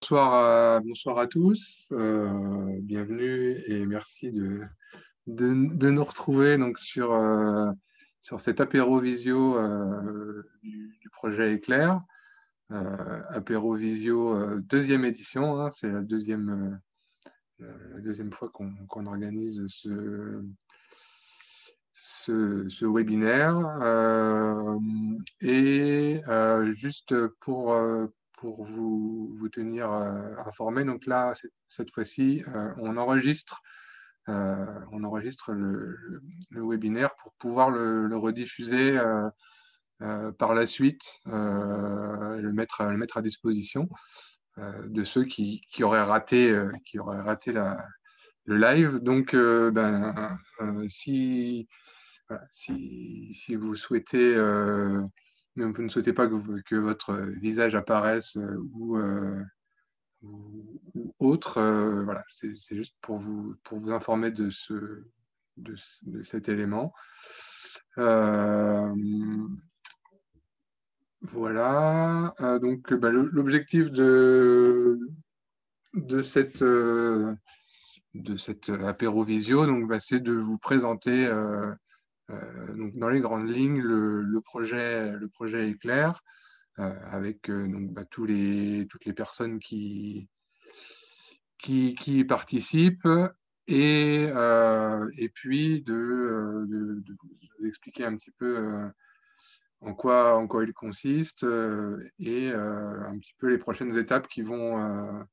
bonsoir à tous. Bienvenue et merci de nous retrouver donc, sur cet apéro visio du projet Éclair. Apéro visio deuxième édition, hein, c'est la deuxième fois qu'on organise ce webinaire. Juste pour vous tenir informé, donc là, cette fois-ci, on enregistre le webinaire pour pouvoir le rediffuser par la suite, le mettre à disposition de ceux qui auraient raté le live. Donc, si vous souhaitez, vous ne souhaitez pas que votre visage apparaisse ou autre, voilà, c'est juste pour vous informer de cet élément. Voilà, donc l'objectif de cet apéro visio, donc, c'est de vous présenter donc, dans les grandes lignes le projet Éclair, avec donc, toutes les personnes qui y participent, et puis de vous expliquer un petit peu en quoi il consiste, et un petit peu les prochaines étapes qui vont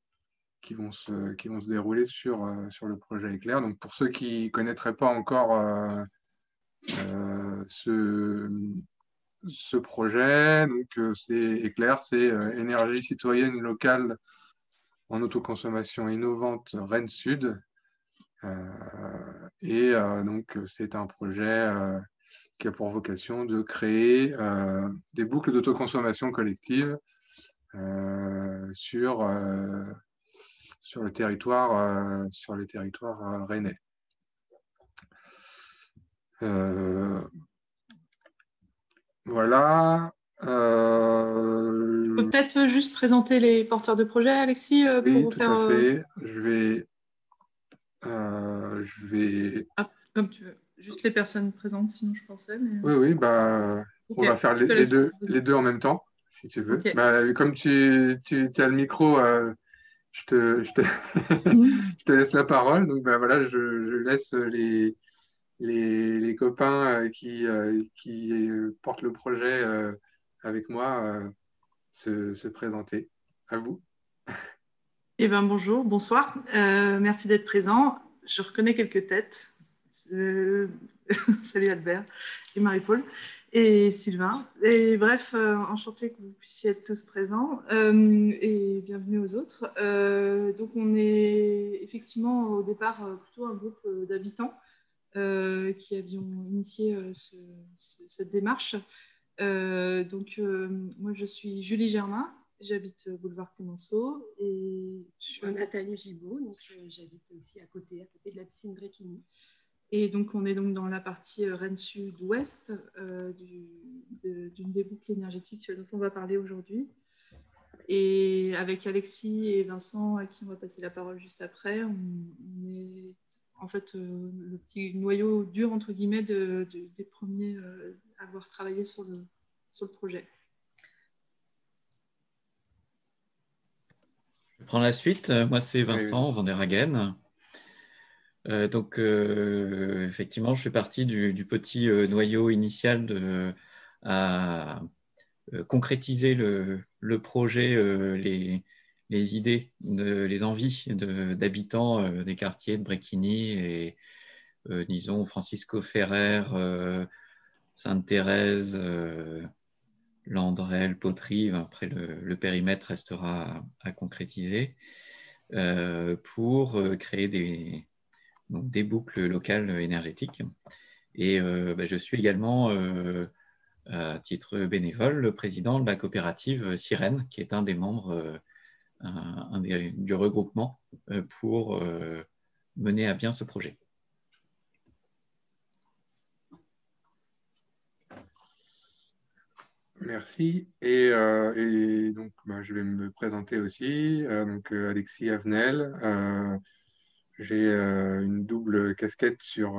se dérouler sur le projet Éclair. Donc, pour ceux qui ne connaîtraient pas encore ce projet, donc, Éclair, c'est énergie citoyenne locale en autoconsommation innovante Rennes Sud. Donc, c'est un projet qui a pour vocation de créer des boucles d'autoconsommation collective sur le territoire rennais. Voilà. Tu peux peut-être juste présenter les porteurs de projet, Alexis, oui, pour tout faire... à fait. Je vais... comme tu veux. Juste les personnes présentes, sinon je pensais. Mais... Oui, okay. On va faire les deux en même temps, si tu veux. Okay. Comme tu as le micro, je te laisse la parole. Donc, voilà, je laisse les copains qui portent le projet avec moi se présenter. À vous. Eh bien, bonjour, bonsoir. Merci d'être présent. Je reconnais quelques têtes. Salut Albert et Marie-Paul et Sylvain. Et bref, enchanté que vous puissiez être tous présents, et bienvenue aux autres. Donc, on est effectivement au départ plutôt un groupe d'habitants qui avions initié cette démarche. Moi, je suis Julie Germain. J'habite boulevard Clemenceau et je suis Nathalie Gibaud, donc j'habite aussi à côté de la piscine Bréquigny. Et donc, on est donc dans la partie Rennes Sud-Ouest d'une des boucles énergétiques dont on va parler aujourd'hui. Et avec Alexis et Vincent, à qui on va passer la parole juste après, on est en fait le petit noyau dur, entre guillemets, des premiers à avoir travaillé sur le projet. Je vais prendre la suite. Moi, c'est Vincent Van der Hagen. Effectivement, je fais partie du petit noyau initial à concrétiser le projet, les idées, les envies d'habitants des quartiers de Bréquigny et, disons, Francisco Ferrer, Sainte-Thérèse, Landrel, Poterie. Après, le périmètre restera à concrétiser pour créer des boucles locales énergétiques. Et je suis également, à titre bénévole, le président de la coopérative Sirène, qui est un des membres du regroupement pour mener à bien ce projet. Merci. Et donc, bah, je vais me présenter aussi. Alexis Avenel. J'ai une double casquette sur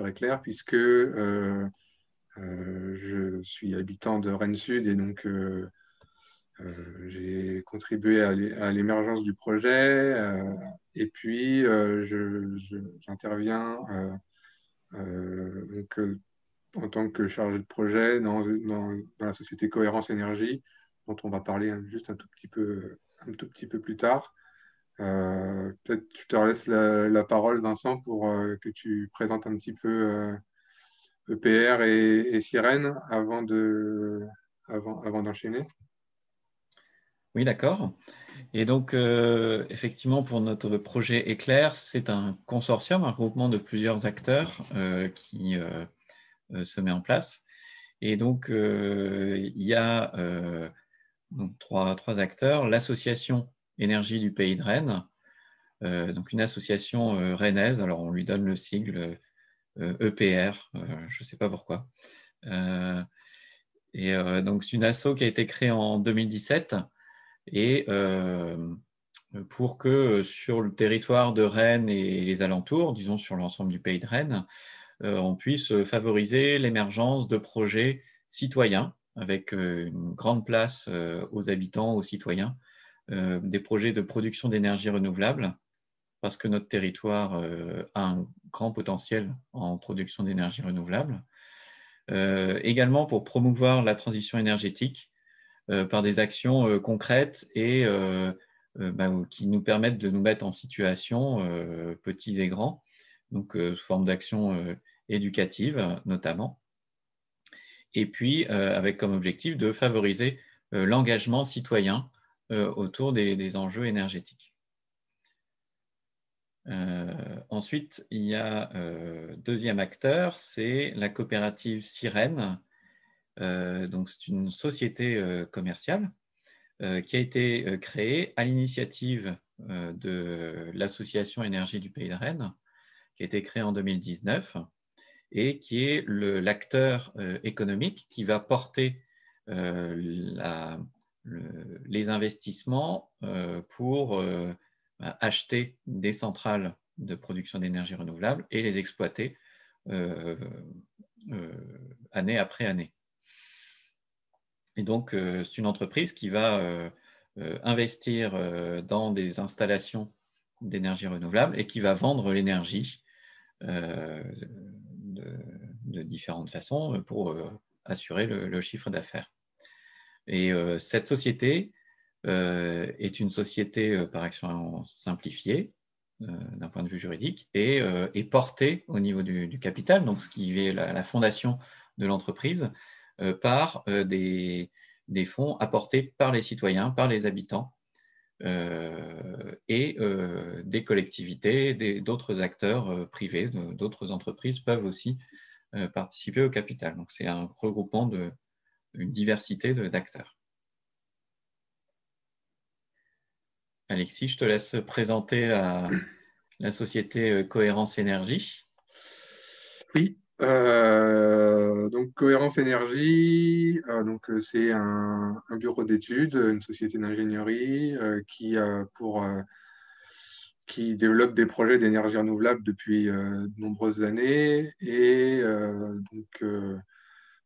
Éclair, puisque je suis habitant de Rennes Sud et donc j'ai contribué à l'émergence du projet. Et puis, j'interviens en tant que chargé de projet dans la société Cohérence Énergie, dont on va parler juste un tout petit peu plus tard. Peut-être je te laisse la parole, Vincent, pour que tu présentes un petit peu EPR et Sirène avant d'enchaîner. Oui, d'accord. Et donc, effectivement, pour notre projet Éclair, c'est un consortium, un regroupement de plusieurs acteurs qui se met en place. Et donc, il y a donc trois acteurs. L'association Énergie du Pays de Rennes, donc une association rennaise, alors on lui donne le sigle EPR, je ne sais pas pourquoi. Donc, c'est une asso qui a été créée en 2017 et pour que sur le territoire de Rennes et les alentours, disons sur l'ensemble du pays de Rennes, on puisse favoriser l'émergence de projets citoyens avec une grande place aux habitants, aux citoyens, des projets de production d'énergie renouvelable, parce que notre territoire a un grand potentiel en production d'énergie renouvelable. Également pour promouvoir la transition énergétique par des actions concrètes et qui nous permettent de nous mettre en situation, petits et grands, donc sous forme d'actions éducatives notamment. Et puis avec comme objectif de favoriser l'engagement citoyen autour des enjeux énergétiques. Ensuite, il y a deuxième acteur, c'est la coopérative Sirène. Donc c'est une société commerciale qui a été créée à l'initiative de l'association Énergie du Pays de Rennes, qui a été créée en 2019 et qui est l'acteur économique qui va porter les investissements pour acheter des centrales de production d'énergie renouvelable et les exploiter année après année. Et donc, c'est une entreprise qui va investir dans des installations d'énergie renouvelable et qui va vendre l'énergie de différentes façons pour assurer le chiffre d'affaires. Et cette société est une société par action simplifiée d'un point de vue juridique et est portée au niveau du capital, donc ce qui est la fondation de l'entreprise, par des fonds apportés par les citoyens, par les habitants et des collectivités, d'autres acteurs privés, d'autres entreprises peuvent aussi participer au capital. Donc c'est un regroupement d'une diversité d'acteurs. Alexis, je te laisse présenter la société Cohérence Énergie. Oui, donc Cohérence Énergie, c'est un bureau d'études, une société d'ingénierie qui développe des projets d'énergie renouvelable depuis de nombreuses années et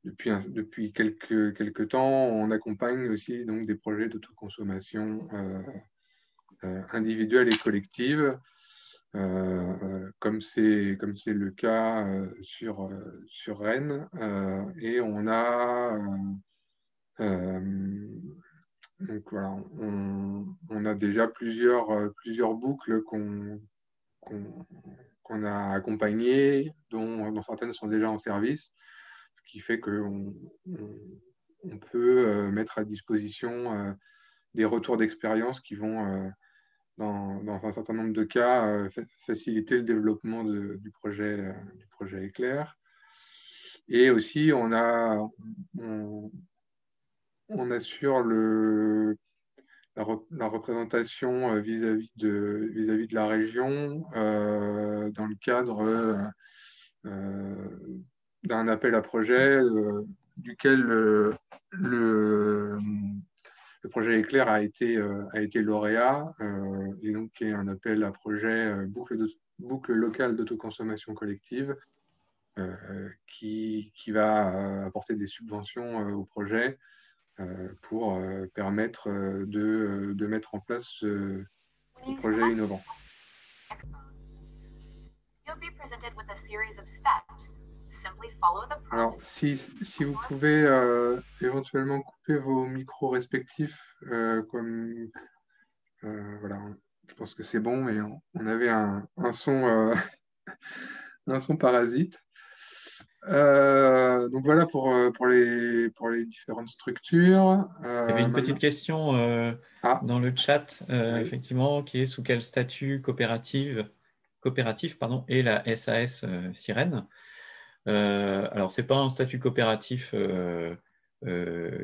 depuis quelques temps, on accompagne aussi donc, des projets d'autoconsommation individuelle et collective. Comme c'est le cas sur Rennes. Et on a donc voilà, on a déjà plusieurs boucles qu'on a accompagnées, dont certaines sont déjà en service, ce qui fait qu'on peut mettre à disposition des retours d'expérience qui vont dans un certain nombre de cas, faciliter le développement du projet Éclair. Et aussi, on assure la représentation vis-à-vis de la région dans le cadre d'un appel à projet duquel le projet Éclair a été lauréat, et donc qui est un appel à projet boucle locale d'autoconsommation collective, qui va apporter des subventions au projet pour permettre de mettre en place ce projet innovant. Alors, si vous pouvez éventuellement couper vos micros respectifs, voilà, je pense que c'est bon, et on avait un son, un son parasite. Donc voilà pour les différentes structures. Il y avait une petite question dans le chat, oui. effectivement, qui est sous quel statut coopératif est la SAS Sirène. Alors, ce n'est pas un statut coopératif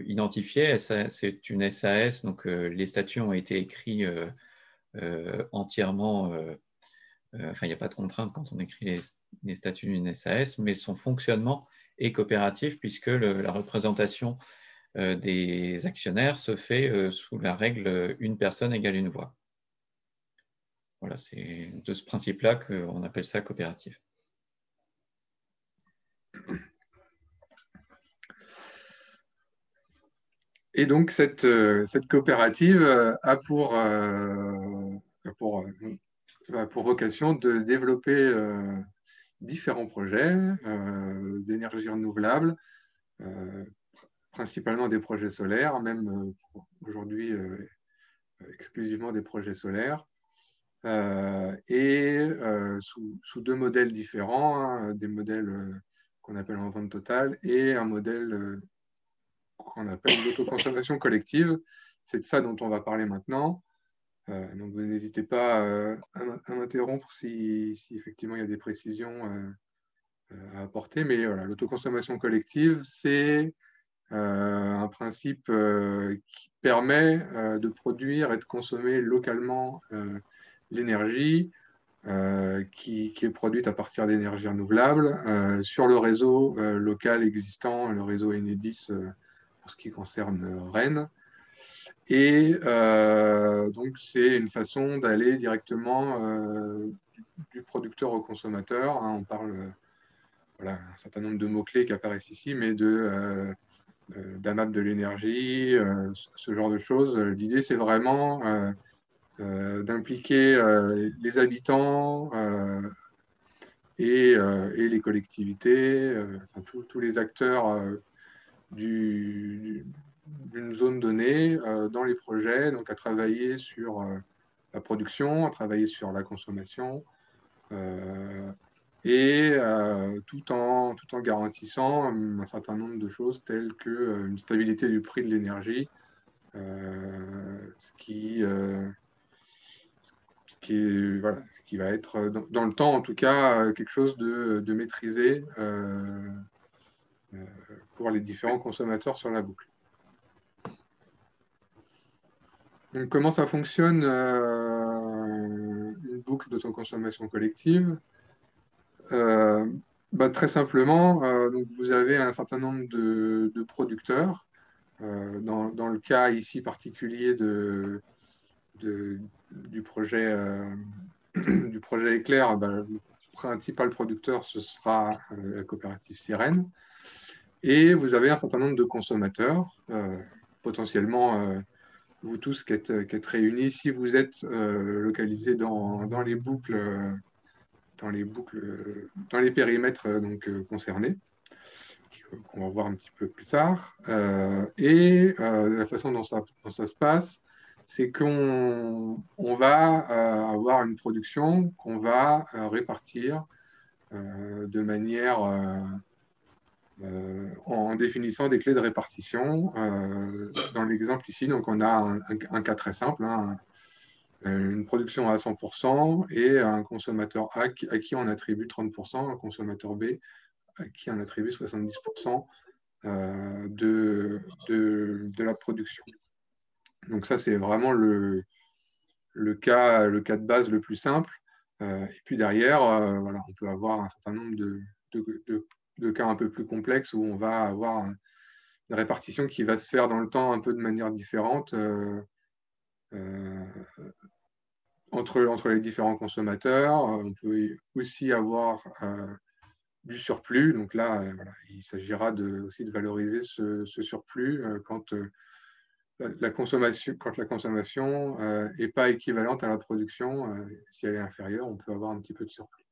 identifié, c'est une SAS, donc les statuts ont été écrits entièrement, enfin, il n'y a pas de contrainte quand on écrit les statuts d'une SAS, mais son fonctionnement est coopératif puisque la représentation des actionnaires se fait sous la règle une personne égale une voix. Voilà, c'est de ce principe-là qu'on appelle ça coopératif. Et donc, cette coopérative a pour vocation de développer différents projets d'énergie renouvelable, principalement des projets solaires, même aujourd'hui exclusivement des projets solaires, et sous deux modèles différents, hein, des modèles qu'on appelle en vente totale et un modèle qu'on appelle l'autoconsommation collective. C'est de ça dont on va parler maintenant. Donc, vous n'hésitez pas à m'interrompre si effectivement il y a des précisions à apporter. Mais voilà, l'autoconsommation collective, c'est un principe qui permet de produire et de consommer localement l'énergie qui est produite à partir d'énergie renouvelable sur le réseau local existant, le réseau Enedis pour ce qui concerne Rennes. Et donc, c'est une façon d'aller directement du producteur au consommateur. Hein, on parle, voilà, un certain nombre de mots-clés qui apparaissent ici, mais d'AMAP de l'énergie, ce genre de choses. L'idée, c'est vraiment d'impliquer les habitants et les collectivités, enfin, tous les acteurs d'une zone donnée dans les projets, donc à travailler sur la production, à travailler sur la consommation, et tout en garantissant un certain nombre de choses telles qu'une stabilité du prix de l'énergie, ce qui va être dans le temps, en tout cas, quelque chose de maîtrisé pour les différents consommateurs sur la boucle. Donc, comment ça fonctionne une boucle d'autoconsommation collective? Très simplement, donc vous avez un certain nombre de producteurs. Dans le cas ici particulier du projet Éclair, le principal producteur, ce sera la coopérative Sirène. Et vous avez un certain nombre de consommateurs, potentiellement vous tous qui êtes réunis, si vous êtes localisés dans les boucles, dans les périmètres concernés, qu'on va voir un petit peu plus tard. Et la façon dont ça se passe, c'est qu'on va avoir une production qu'on va répartir de manière en définissant des clés de répartition. Dans l'exemple ici, donc on a un cas très simple, hein, une production à 100% et un consommateur A à qui on attribue 30%, un consommateur B à qui on attribue 70% de la production. Donc ça, c'est vraiment le cas de base le plus simple. Et puis derrière, on peut avoir un certain nombre de cas un peu plus complexes où on va avoir répartition qui va se faire dans le temps un peu de manière différente entre les différents consommateurs. On peut aussi avoir du surplus. Donc là, voilà, il s'agira aussi de valoriser ce surplus quand la consommation n'est pas équivalente à la production. Si elle est inférieure, on peut avoir un petit peu de surplus.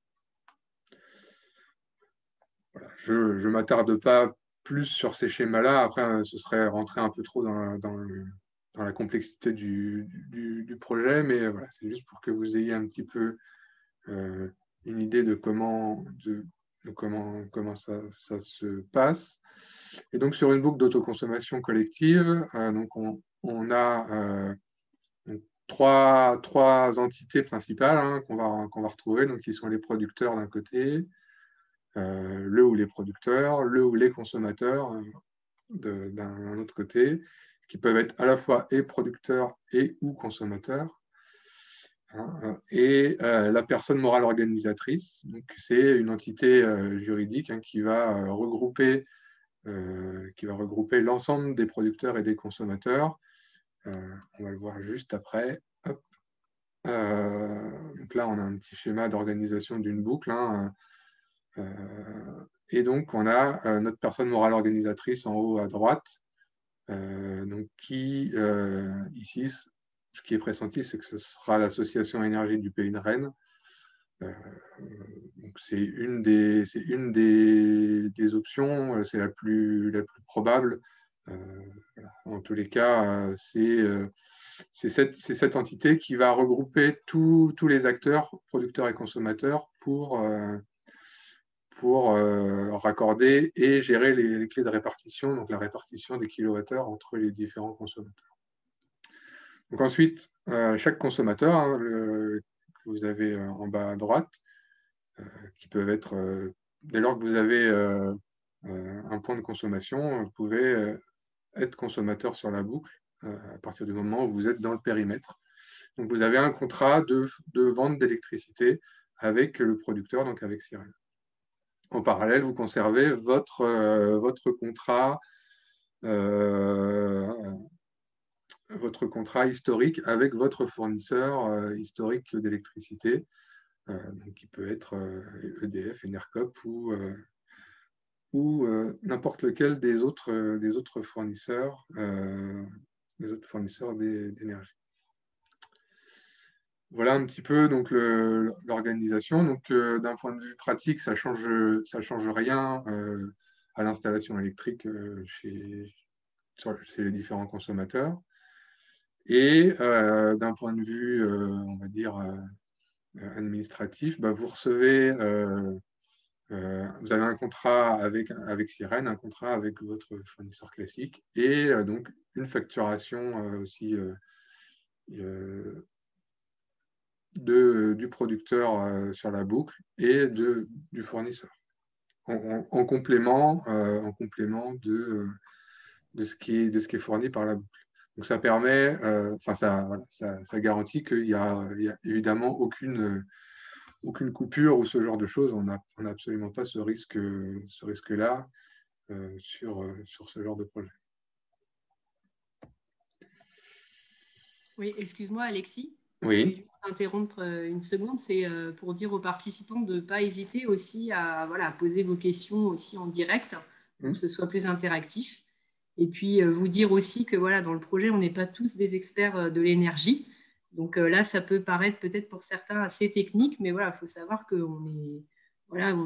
Voilà. Je ne m'attarde pas plus sur ces schémas-là. Après, ce serait rentrer un peu trop dans la complexité du projet, mais voilà, c'est juste pour que vous ayez un petit peu une idée de comment ça se passe. Et donc, sur une boucle d'autoconsommation collective, donc on a trois entités principales qu'on va retrouver, donc qui sont les producteurs d'un côté, le ou les producteurs, le ou les consommateurs d'un autre côté, qui peuvent être à la fois et producteurs et ou consommateurs. Et la personne morale organisatrice, c'est une entité juridique qui va regrouper l'ensemble des producteurs et des consommateurs. On va le voir juste après. Hop. Donc là, on a un petit schéma d'organisation d'une boucle. Et donc, on a notre personne morale organisatrice en haut à droite, donc qui, ici, ce qui est pressenti, c'est que ce sera l'association énergie du pays de Rennes. Donc c'est une des options, c'est la plus probable. En tous les cas, c'est cette entité qui va regrouper tous les acteurs, producteurs et consommateurs, pour raccorder et gérer les clés de répartition, donc la répartition des kilowattheures entre les différents consommateurs. Donc ensuite, chaque consommateur que vous avez en bas à droite, qui peuvent être, dès lors que vous avez un point de consommation, vous pouvez être consommateur sur la boucle à partir du moment où vous êtes dans le périmètre. Donc vous avez un contrat de vente d'électricité avec le producteur, donc avec Siren. En parallèle, vous conservez votre contrat historique avec votre fournisseur historique d'électricité, qui peut être EDF, Enercop ou n'importe lequel des autres fournisseurs d'énergie. Voilà un petit peu donc l'organisation. Donc d'un point de vue pratique, ça change rien à l'installation électrique chez les différents consommateurs. Et d'un point de vue, on va dire administratif, vous recevez, vous avez un contrat avec Siren, un contrat avec votre fournisseur classique, et donc une facturation aussi du producteur sur la boucle et du fournisseur, en complément de ce qui est fourni par la boucle. Donc ça permet, ça garantit qu'il n'y a évidemment aucune coupure ou ce genre de choses. On n'a absolument pas ce risque-là sur ce genre de projet. Oui, excuse-moi Alexis. Oui. Je vais juste interrompre une seconde, c'est pour dire aux participants de ne pas hésiter aussi à poser vos questions aussi en direct pour que ce soit plus interactif. Et puis vous dire aussi que dans le projet, on n'est pas tous des experts de l'énergie. Donc là, ça peut paraître peut-être pour certains assez technique, mais il faut savoir qu'on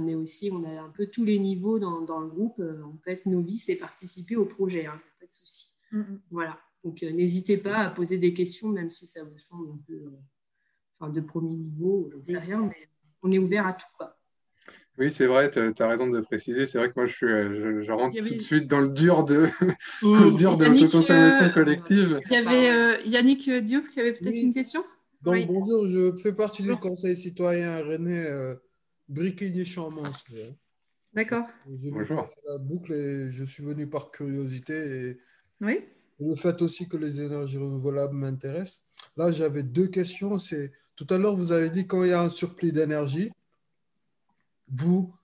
est aussi, on a un peu tous les niveaux dans le groupe. On peut être novice et participer au projet, pas de souci. Voilà. Donc, n'hésitez pas à poser des questions, même si ça vous semble un peu de premier niveau, je ne sais rien, mais on est ouvert à tout. Oui, c'est vrai, tu as raison de préciser. C'est vrai que moi, je rentre tout de suite dans le dur de l'autoconsommation collective. Il y avait Yannick Diouf qui avait peut-être une question. Donc, bonjour, je fais partie du Conseil citoyen rennais Briquigny-Champmont. D'accord. J'ai vu passer la boucle et je suis venu par curiosité. Oui. Le fait aussi que les énergies renouvelables m'intéressent. Là, j'avais deux questions. Tout à l'heure, vous avez dit quand il y a un surplus d'énergie, vous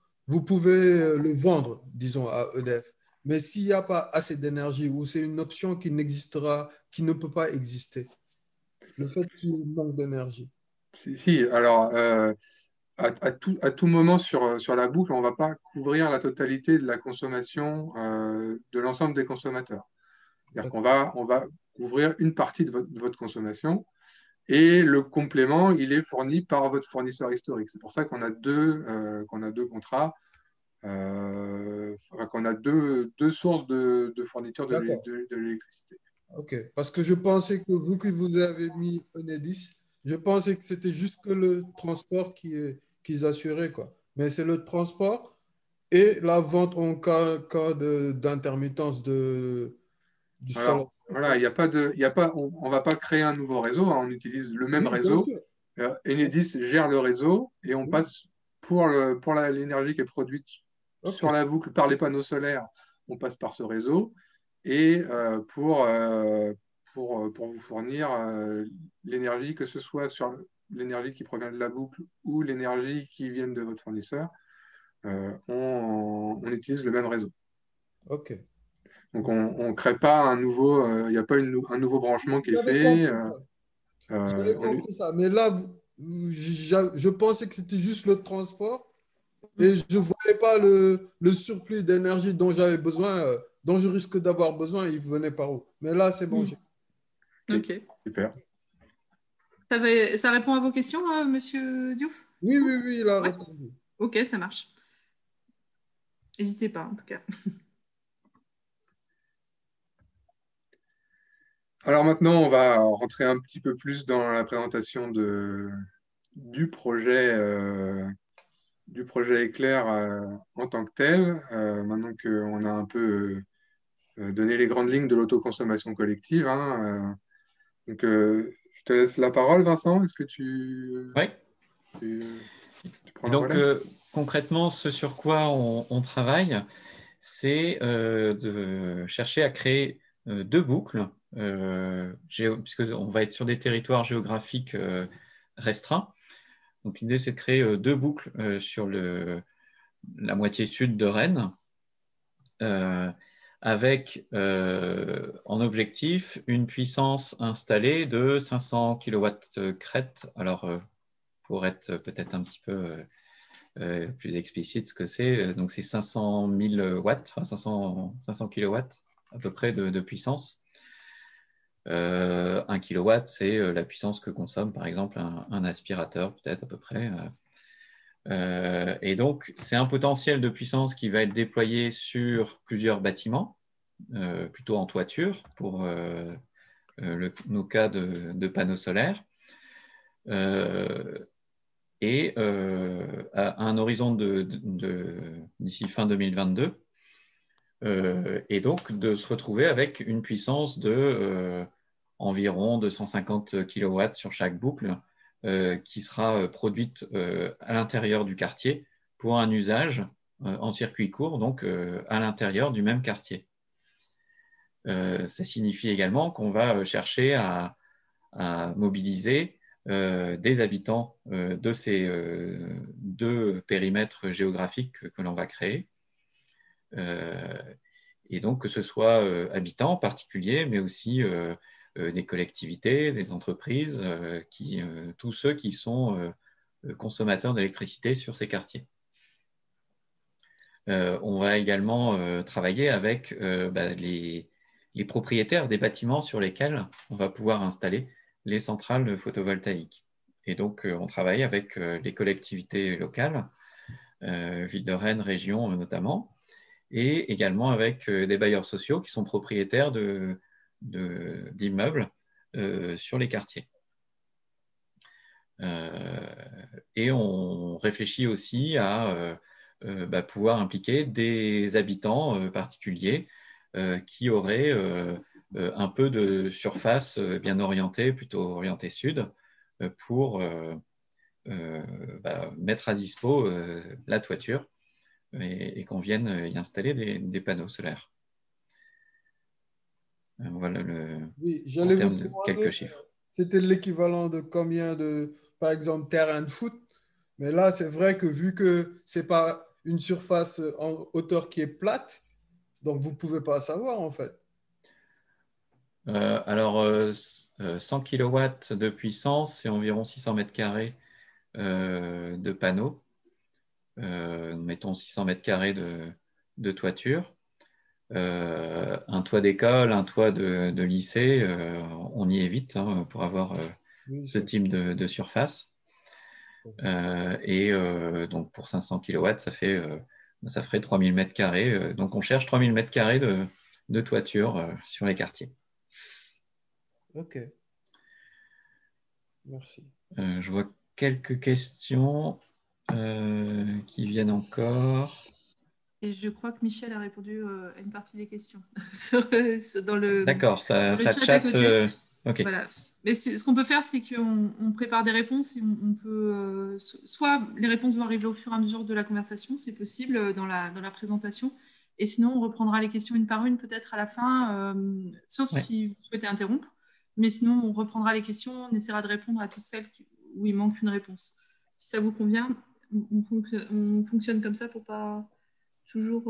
pouvez le vendre, disons, à EDF. Mais Mais s'il n'y a pas assez d'énergie ou c'est une option qui n'existera, qui ne peut pas exister, le fait qu'il manque d'énergie. Si, alors, à tout moment sur la boucle, on ne va pas couvrir la totalité de la consommation de l'ensemble des consommateurs. C'est-à-dire on va couvrir une partie de votre consommation et le complément, il est fourni par votre fournisseur historique. C'est pour ça qu'on a deux contrats, qu'on a deux sources de fourniture de D'accord. l'électricité. OK. Parce que je pensais que vous qui vous avez mis Enedis, je pensais que c'était juste que le transport qu'ils assuraient, quoi. Mais c'est le transport et la vente en cas d'intermittence du solaire. Alors, voilà, il y a pas de, il y a pas, on ne va pas créer un nouveau réseau, hein, on utilise le même Oui, bien réseau. sûr. Enedis gère le réseau et on Oui. passe pour l'énergie qui est produite OK. sur la boucle par les panneaux solaires, on passe par ce réseau. Et pour vous fournir l'énergie, que ce soit sur l'énergie qui provient de la boucle ou l'énergie qui vient de votre fournisseur, on utilise le même réseau. OK. Donc, on ne crée pas un nouveau, il n'y a pas un nouveau branchement qui est J'avais fait. compris ça. J'avais compris ça. Mais là, je pensais que c'était juste le transport et je ne voyais pas le surplus d'énergie dont j'avais besoin, dont je risque d'avoir besoin, il venait par où. Mais là, c'est bon. Ok. Super. Ça répond à vos questions, Monsieur Diouf? Oui, oui, oui, il a Ouais. répondu. Ok, ça marche. N'hésitez pas, en tout cas. Alors maintenant, on va rentrer un petit peu plus dans la présentation du projet, Éclair en tant que tel. Maintenant qu'on a un peu donné les grandes lignes de l'autoconsommation collective, hein, donc, je te laisse la parole, Vincent. Est-ce que Oui. tu prends Et le donc, relais? concrètement, ce sur quoi on travaille, c'est de chercher à créer deux boucles, puisqu'on va être sur des territoires géographiques restreints. Donc, l'idée, c'est de créer deux boucles sur la moitié sud de Rennes, avec en objectif une puissance installée de 500 kW crête. Alors, pour être peut-être un petit peu plus explicite ce que c'est, donc c'est 500 000 watts, enfin 500 kilowatts à peu près de puissance. 1 kilowatt, c'est la puissance que consomme par exemple un aspirateur, peut-être à peu près. Et donc, c'est un potentiel de puissance qui va être déployé sur plusieurs bâtiments, plutôt en toiture pour nos cas de panneaux solaires. Et à un horizon d'ici fin 2022. Et donc, de se retrouver avec une puissance de environ 250 kW sur chaque boucle qui sera produite à l'intérieur du quartier pour un usage en circuit court, donc à l'intérieur du même quartier. Ça signifie également qu'on va chercher à mobiliser des habitants de ces deux périmètres géographiques que l'on va créer. Et donc, que ce soit habitants particuliers, mais aussi des collectivités, des entreprises, tous ceux qui sont consommateurs d'électricité sur ces quartiers. On va également travailler avec les propriétaires des bâtiments sur lesquels on va pouvoir installer les centrales photovoltaïques. Et donc, on travaille avec les collectivités locales, Ville de Rennes, région notamment, et également avec des bailleurs sociaux qui sont propriétaires d'immeubles sur les quartiers. Et on réfléchit aussi à pouvoir impliquer des habitants particuliers qui auraient un peu de surface bien orientée, plutôt orientée sud, pour mettre à dispo la toiture et qu'on vienne y installer des panneaux solaires. Voilà Oui, en j'allais vous termes de demander, quelques chiffres. c'était l'équivalent de combien par exemple, terrain de foot. Mais là, c'est vrai que vu que c'est pas une surface en hauteur qui est plate, Donc, vous ne pouvez pas savoir, en fait. Alors, 100 kW de puissance, c'est environ 600 mètres carrés de panneaux. Mettons 600 mètres carrés de toiture. Un toit d'école, un toit de lycée, on y est vite hein, pour avoir Oui, ce type de surface. Donc pour 500 kW, ça ferait 3000 mètres carrés. Donc on cherche 3000 mètres carrés de toiture sur les quartiers. OK. Merci. Je vois quelques questions qui viennent encore. Et je crois que Michel a répondu à une partie des questions dans D'accord, ça chat à chatte. côté. OK. Voilà. Mais ce qu'on peut faire, c'est qu'on prépare des réponses et on peut soit les réponses vont arriver au fur et à mesure de la conversation, c'est possible dans la présentation, et sinon on reprendra les questions une par une peut-être à la fin, sauf Ouais. si vous souhaitez interrompre. Mais sinon on reprendra les questions, on essaiera de répondre à toutes celles où il manque une réponse. Si ça vous convient, on fonctionne comme ça pour pas toujours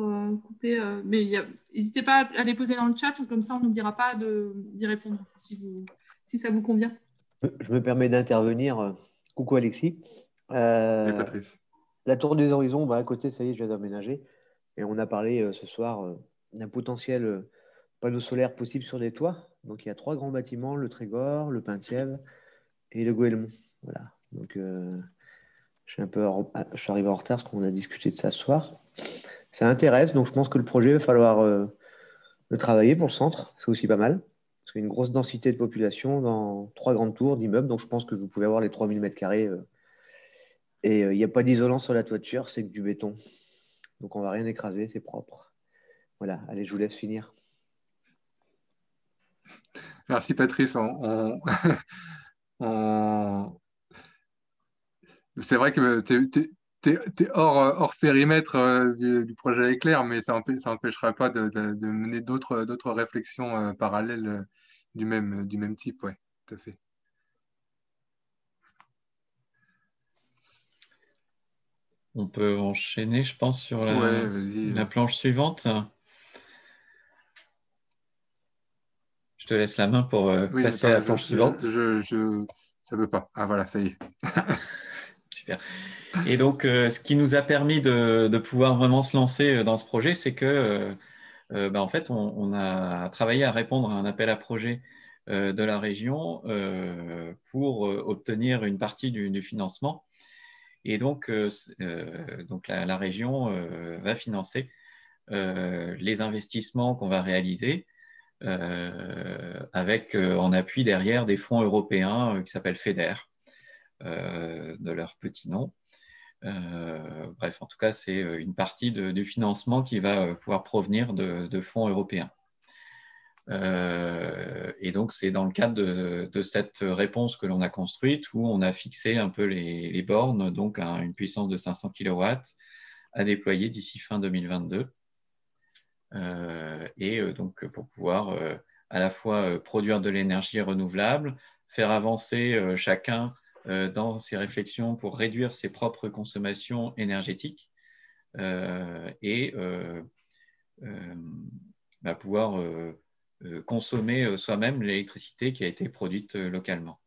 couper. Mais n'hésitez pas à les poser dans le chat, comme ça on n'oubliera pas d'y répondre si ça vous convient. Je me permets d'intervenir. Coucou Alexis. Et Patrice. La tour des horizons, à côté, ça y est, je viens d'aménager. Et on a parlé ce soir d'un potentiel panneau solaire possible sur des toits. Donc il y a 3 grands bâtiments, le Trégor, le Penthièvre et le Goëlemont. Voilà. Donc je suis arrivé en retard parce qu'on a discuté de ça ce soir. Ça intéresse, donc je pense que le projet va falloir le travailler pour le centre. C'est aussi pas mal. Parce qu'il y a une grosse densité de population dans 3 grandes tours d'immeubles. Donc je pense que vous pouvez avoir les 3000 mètres carrés. Et il n'y a pas d'isolant sur la toiture, c'est que du béton. Donc on ne va rien écraser, c'est propre. Voilà, allez, je vous laisse finir. Merci Patrice. C'est vrai que tu es hors périmètre du projet Éclair, mais ça n'empêchera pas de mener d'autres réflexions parallèles du même type. Ouais, tout à fait. On peut enchaîner, je pense, sur Ouais, vas-y. la planche suivante. Je te laisse la main pour Oui, passer attends, à la planche suivante. ça veut pas. Ah voilà, ça y est. Super. Et donc, ce qui nous a permis de pouvoir vraiment se lancer dans ce projet, c'est que, en fait, on a travaillé à répondre à un appel à projet de la région pour obtenir une partie du financement. Et donc la région va financer les investissements qu'on va réaliser avec en appui derrière des fonds européens qui s'appellent FEDER, de leur petit nom. Bref, en tout cas, c'est une partie du financement qui va pouvoir provenir de fonds européens. Et donc, c'est dans le cadre de cette réponse que l'on a construite où on a fixé un peu les bornes, donc à une puissance de 500 kW à déployer d'ici fin 2022. Donc, pour pouvoir à la fois produire de l'énergie renouvelable, faire avancer chacun dans ses réflexions pour réduire ses propres consommations énergétiques et pouvoir consommer soi-même l'électricité qui a été produite localement.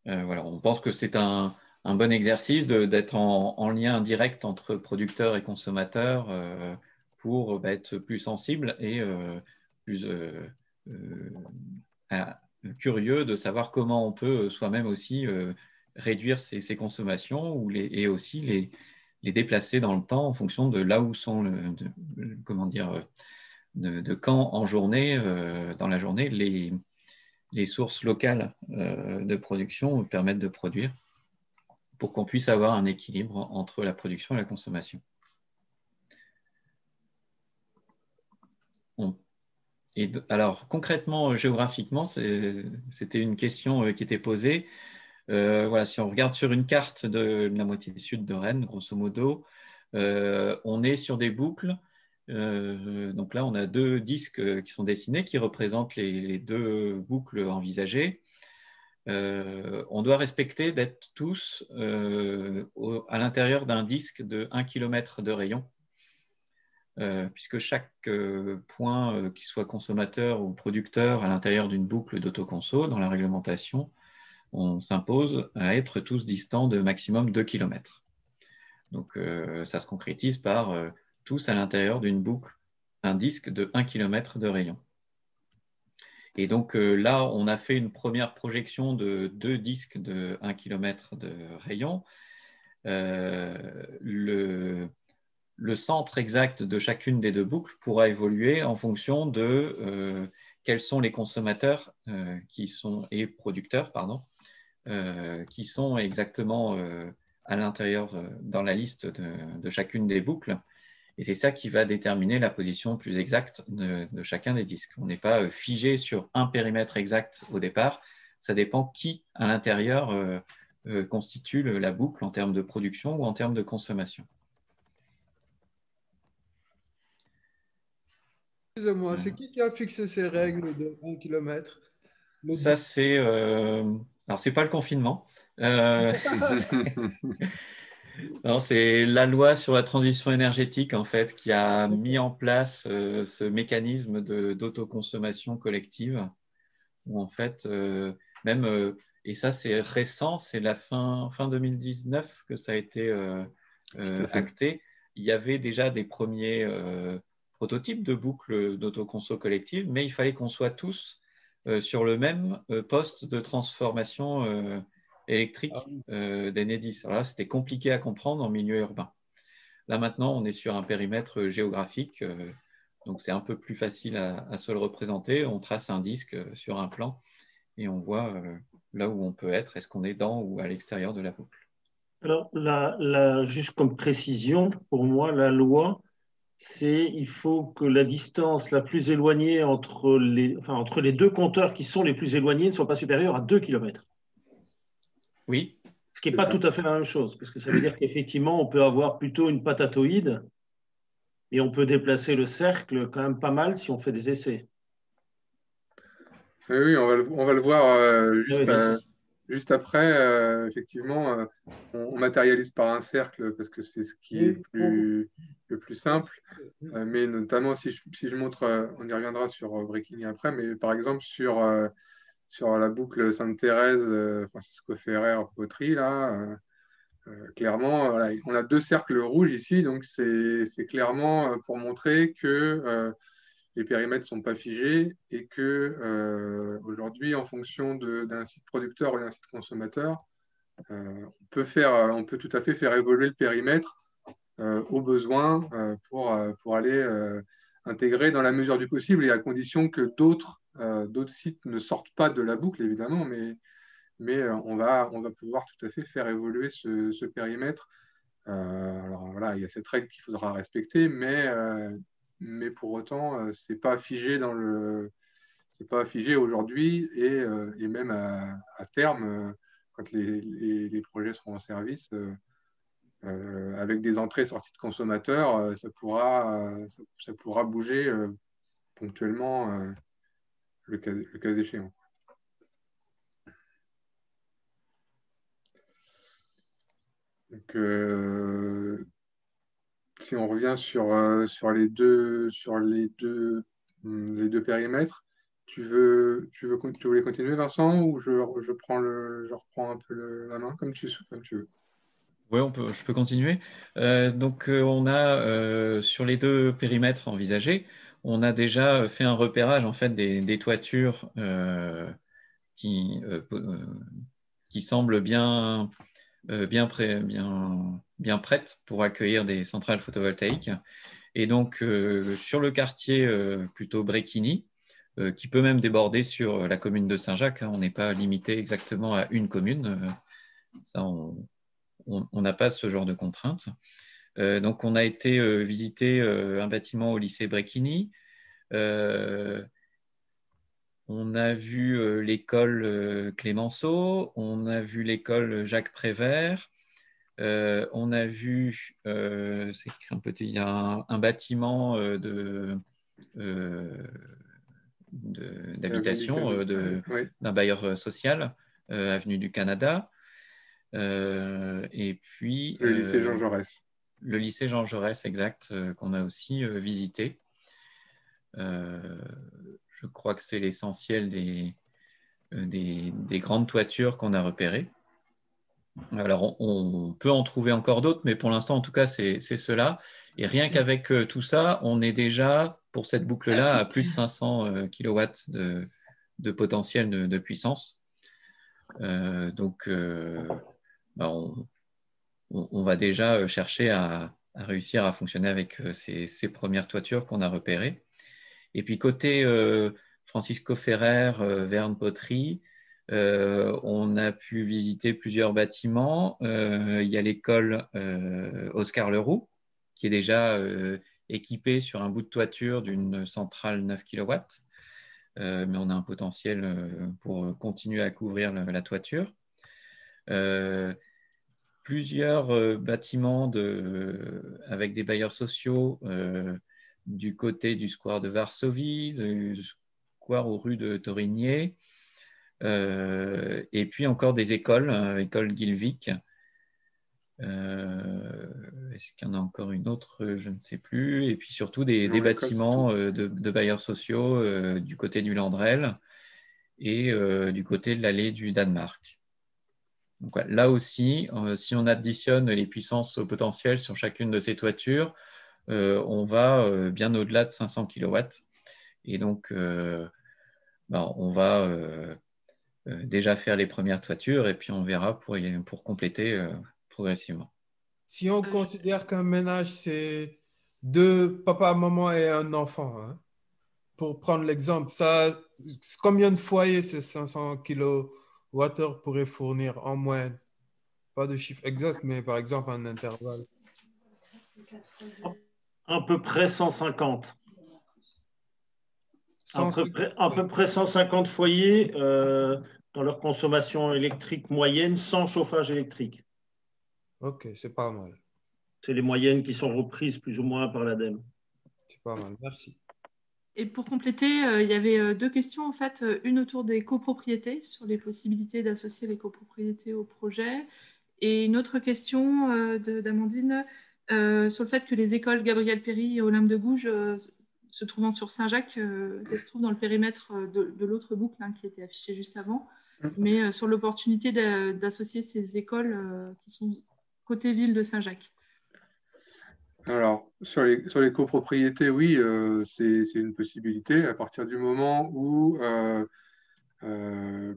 Voilà, on pense que c'est un bon exercice d'être en lien direct entre producteurs et consommateurs pour être plus sensible et plus curieux de savoir comment on peut soi-même aussi réduire ses consommations et aussi les déplacer dans le temps en fonction de là où sont de quand en journée, dans la journée, les sources locales de production permettent de produire pour qu'on puisse avoir un équilibre entre la production et la consommation. Alors, concrètement, géographiquement, c'était une question qui était posée. Voilà, si on regarde sur une carte de la moitié sud de Rennes, grosso modo, on est sur des boucles. Donc là, on a 2 disques qui sont dessinés qui représentent les 2 boucles envisagées. On doit respecter d'être tous à l'intérieur d'un disque de 1 km de rayon. puisque chaque point, qu'il soit consommateur ou producteur à l'intérieur d'une boucle d'autoconso, dans la réglementation, on s'impose à être tous distants de maximum 2 km. Donc, ça se concrétise par tous à l'intérieur d'une boucle, un disque de 1 km de rayon. Et donc là, on a fait une première projection de 2 disques de 1 km de rayon. Le centre exact de chacune des 2 boucles pourra évoluer en fonction de quels sont les consommateurs et producteurs, qui sont exactement à l'intérieur, dans la liste de chacune des boucles. Et c'est ça qui va déterminer la position plus exacte de chacun des disques. On n'est pas figé sur un périmètre exact au départ. Ça dépend qui, à l'intérieur, constitue la boucle en termes de production ou en termes de consommation. Excusez-moi, c'est qui a fixé ces règles de 1 km? Ça, c'est... alors, c'est pas le confinement. Non, c'est la loi sur la transition énergétique, en fait, qui a mis en place ce mécanisme d'autoconsommation collective, où, en fait, et ça, c'est récent, c'est la fin 2019 que ça a été acté. Il y avait déjà des premiers prototypes de boucles d'autoconso collective, mais il fallait qu'on soit tous sur le même poste de transformation électrique d'Enedis. Alors là, c'était compliqué à comprendre en milieu urbain. Là, maintenant, on est sur un périmètre géographique, donc c'est un peu plus facile à se le représenter. On trace un disque sur un plan et on voit là où on peut être. Est-ce qu'on est dans ou à l'extérieur de la boucle? Alors, juste comme précision, pour moi, la loi, il faut que la distance la plus éloignée entre les 2 compteurs qui sont les plus éloignés ne soit pas supérieure à 2 km. Oui. Ce qui n'est pas tout à fait la même chose, parce que ça veut dire qu'effectivement, on peut avoir plutôt une patatoïde et on peut déplacer le cercle quand même pas mal si on fait des essais. Oui, on va le voir juste après. Effectivement, on matérialise par un cercle parce que c'est ce qui est le plus simple. Mais notamment, si je montre, on y reviendra sur Breaking après, mais par exemple sur la boucle Sainte-Thérèse, Francisco Ferrer, Poterie, là, clairement, voilà, on a 2 cercles rouges ici, donc c'est clairement pour montrer que les périmètres ne sont pas figés et que aujourd'hui, en fonction d'un site producteur ou d'un site consommateur, on peut tout à fait faire évoluer le périmètre au besoin pour aller intégrer dans la mesure du possible et à condition que d'autres sites ne sortent pas de la boucle, évidemment, mais on va pouvoir tout à fait faire évoluer ce périmètre. Alors voilà, il y a cette règle qu'il faudra respecter, mais pour autant, c'est pas figé c'est pas figé aujourd'hui et même à terme, quand les projets seront en service, avec des entrées et sorties de consommateurs, ça pourra bouger ponctuellement le cas échéant. Donc, si on revient sur les deux périmètres, tu voulais continuer, Vincent, ou je reprends un peu la main comme tu veux. Oui, je peux continuer. Donc, on a, sur les 2 périmètres envisagés, on a déjà fait un repérage en fait, des toitures qui semblent bien prêtes pour accueillir des centrales photovoltaïques. Et donc, sur le quartier plutôt Bréquigny, qui peut même déborder sur la commune de Saint-Jacques, hein, on n'est pas limité exactement à une commune. Ça, on n'a pas ce genre de contraintes. Donc, on a été visiter un bâtiment au lycée Bréquigny. On a vu l'école Clémenceau, on a vu l'école Jacques Prévert, on a vu, c'est écrit un petit, il y a un bâtiment d'habitation d'un bailleur social, avenue du Canada. Et puis le lycée Jean Jaurès. le lycée Jean Jaurès, exact, qu'on a aussi visité. Je crois que c'est l'essentiel des grandes toitures qu'on a repérées. Alors, on peut en trouver encore d'autres, mais pour l'instant, en tout cas, c'est cela. Et rien qu'avec tout ça, on est déjà, pour cette boucle-là, à plus de 500 kW de potentiel de puissance. Donc, on va déjà chercher à réussir à fonctionner avec ces premières toitures qu'on a repérées. Et puis, côté Francisco Ferrer, Verne Poterie, on a pu visiter plusieurs bâtiments. Il y a l'école Oscar Leroux, qui est déjà équipée sur un bout de toiture d'une centrale 9 kW. Mais on a un potentiel pour continuer à couvrir la toiture. Plusieurs bâtiments avec des bailleurs sociaux du côté du square de Varsovie, du square aux rues de Torigné, et puis encore des écoles, école Gilvik. Est-ce qu'il y en a encore une autre? Je ne sais plus. Et puis surtout des bâtiments de bailleurs sociaux du côté du Landrel et du côté de l'allée du Danemark. Donc, là aussi, si on additionne les puissances au potentiel sur chacune de ces toitures, on va bien au-delà de 500 kW. Et donc, on va déjà faire les premières toitures et puis on verra pour compléter progressivement. Si on considère qu'un ménage, c'est 2 papas, maman et un enfant, hein, pour prendre l'exemple, combien de foyers ces 500 kWh pourraient fournir en moyenne? Pas de chiffre exact, mais par exemple un intervalle. À peu près 150. À peu près 150 foyers dans leur consommation électrique moyenne sans chauffage électrique. Ok, c'est pas mal. C'est les moyennes qui sont reprises plus ou moins par l'ADEME. C'est pas mal, merci. Et pour compléter, il y avait 2 questions en fait, une autour des copropriétés, sur les possibilités d'associer les copropriétés au projet, et une autre question d'Amandine sur le fait que les écoles Gabriel Péri et Olympe de Gouges, se trouvant sur Saint-Jacques, elles se trouvent dans le périmètre de l'autre boucle qui était affichée juste avant, mais sur l'opportunité d'associer ces écoles qui sont côté ville de Saint-Jacques. Alors, sur les copropriétés, oui, c'est une possibilité à partir du moment où,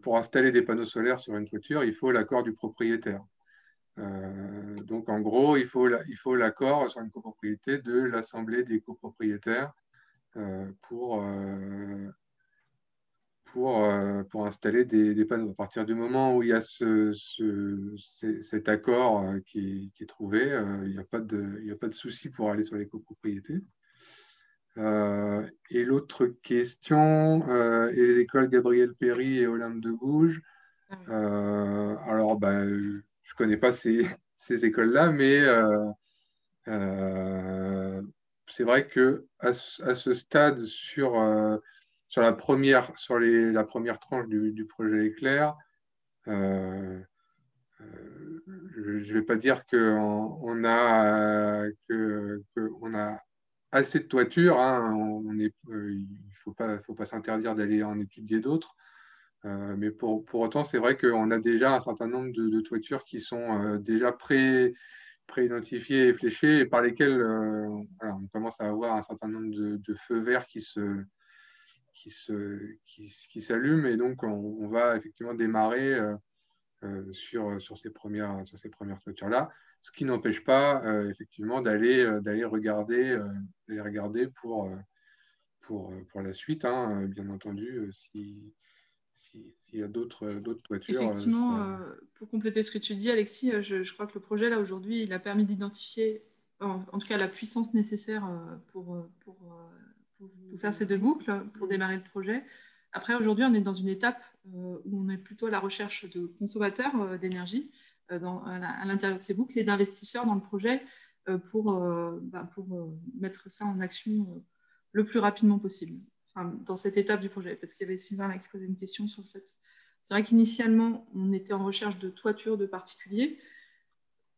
pour installer des panneaux solaires sur une toiture, il faut l'accord du propriétaire. Donc, en gros, il faut l'accord sur une copropriété de l'assemblée des copropriétaires pour installer des panneaux. À partir du moment où il y a cet accord qui est trouvé, il n'y a pas de souci pour aller sur les copropriétés. Et l'autre question, et les écoles Gabriel Péri et Olympe de Gouges. Alors, je ne connais pas ces écoles-là, mais c'est vrai qu'à ce stade, sur la première tranche du projet Éclair, je ne vais pas dire qu'on a assez de toitures, hein, il ne faut pas s'interdire d'aller en étudier d'autres, mais pour autant, c'est vrai qu'on a déjà un certain nombre de toitures qui sont déjà pré-identifiées et fléchées, et par lesquelles on commence à avoir un certain nombre de feux verts qui s'allument, et donc on va effectivement démarrer sur ces premières toitures-là, ce qui n'empêche pas effectivement d'aller regarder pour la suite, hein, bien entendu, s'il y a d'autres toitures. Effectivement, pour compléter ce que tu dis, Alexis, je crois que le projet, là, aujourd'hui, il a permis d'identifier, en tout cas, la puissance nécessaire pour faire ces 2 boucles, pour démarrer le projet. Après, aujourd'hui, on est dans une étape où on est plutôt à la recherche de consommateurs d'énergie à l'intérieur de ces boucles et d'investisseurs dans le projet pour mettre ça en action le plus rapidement possible, dans cette étape du projet. Parce qu'il y avait Sylvain là, qui posait une question sur le fait. C'est vrai qu'initialement, on était en recherche de toitures de particuliers.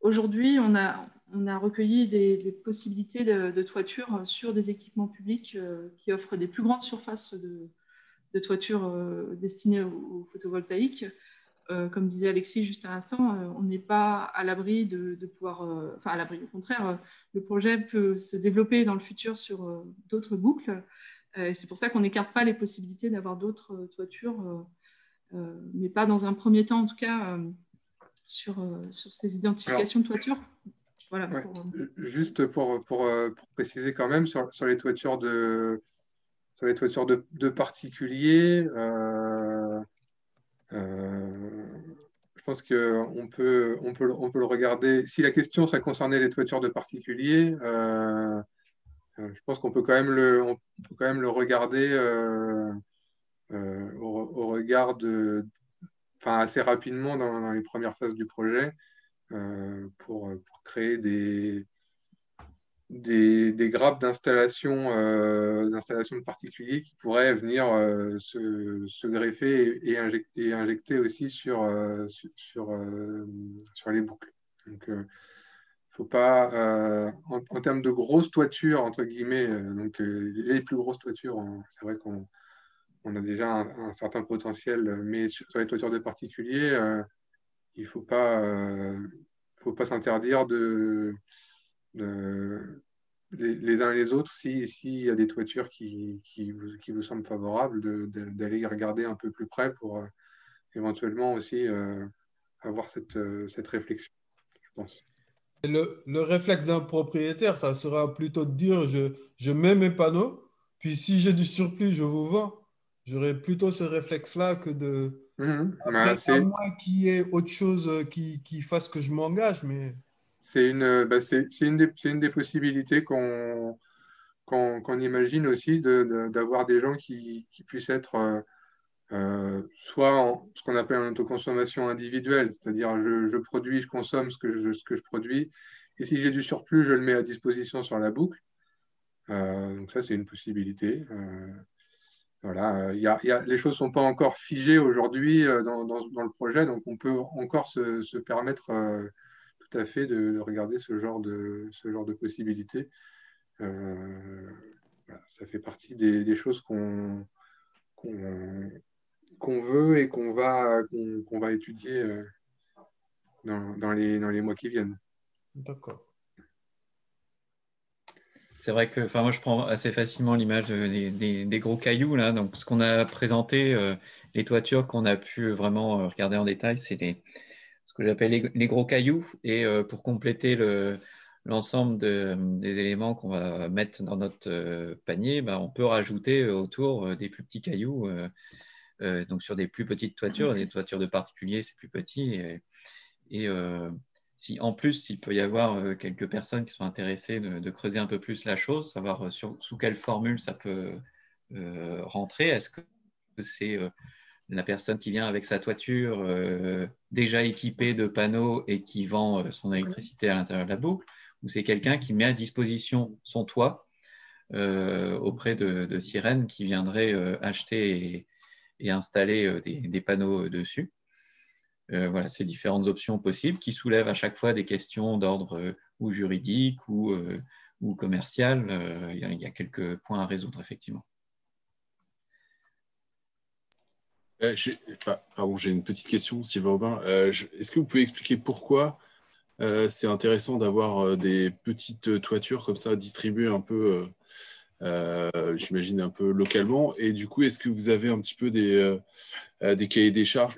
Aujourd'hui, on a recueilli des possibilités de toiture sur des équipements publics qui offrent des plus grandes surfaces de toiture destinées au photovoltaïque. Comme disait Alexis juste à l'instant, on n'est pas à l'abri de pouvoir... Enfin, à l'abri, au contraire, le projet peut se développer dans le futur sur d'autres boucles. C'est pour ça qu'on n'écarte pas les possibilités d'avoir d'autres toitures, mais pas dans un premier temps, en tout cas, sur ces identifications de toiture. Voilà, ouais, juste pour préciser quand même, sur les toitures de particuliers, je pense qu'on peut le regarder. Si la question, ça concernait les toitures de particuliers, je pense qu'on peut quand même le regarder au regard assez rapidement dans les premières phases du projet pour créer des grappes d'installation de particuliers qui pourraient venir se greffer et injecter aussi sur les boucles. Donc, faut pas, en termes de grosses toitures, entre guillemets, donc les plus grosses toitures, c'est vrai qu'on a déjà un certain potentiel, mais sur les toitures de particuliers, il ne faut pas s'interdire les uns et les autres, s'il y a des toitures qui vous semblent favorables, d'aller regarder un peu plus près pour éventuellement aussi avoir cette réflexion, je pense. Et le réflexe d'un propriétaire, ça sera plutôt de dire je mets mes panneaux, puis si j'ai du surplus, je vous vends. J'aurais plutôt ce réflexe-là que de. Après, à moins qu'il y ait autre chose qui fasse que je m'engage, mais. C'est une des possibilités qu'on imagine aussi d'avoir des gens qui puissent être soit en ce qu'on appelle en autoconsommation individuelle, c'est-à-dire je produis, je consomme ce que je produis, et si j'ai du surplus, je le mets à disposition sur la boucle. Donc ça, c'est une possibilité. Voilà, les choses ne sont pas encore figées aujourd'hui dans le projet, donc on peut encore se permettre tout à fait de regarder ce genre de possibilités. Voilà, ça fait partie des choses qu'on veut et qu'on va étudier dans les mois qui viennent. D'accord. C'est vrai que moi, je prends assez facilement l'image des gros cailloux. Là. Donc, ce qu'on a présenté, les toitures qu'on a pu vraiment regarder en détail, c'est ce que j'appelle les gros cailloux. Et pour compléter l'ensemble des éléments qu'on va mettre dans notre panier, on peut rajouter autour des plus petits cailloux. Donc, sur des plus petites toitures, des toitures de particuliers, c'est plus petit. Et si en plus, s'il peut y avoir quelques personnes qui sont intéressées de creuser un peu plus la chose, savoir sous quelle formule ça peut rentrer. Est-ce que c'est la personne qui vient avec sa toiture déjà équipée de panneaux et qui vend son électricité à l'intérieur de la boucle, ou c'est quelqu'un qui met à disposition son toit auprès de Sirène qui viendrait acheter et installer des panneaux dessus. Voilà, ces différentes options possibles qui soulèvent à chaque fois des questions d'ordre ou juridique ou commercial. Il y a quelques points à résoudre, effectivement. J'ai une petite question, Sylvain Aubin. Est-ce que vous pouvez expliquer pourquoi c'est intéressant d'avoir des petites toitures comme ça distribuées un peu, j'imagine un peu localement, et du coup, est-ce que vous avez un petit peu des cahiers des charges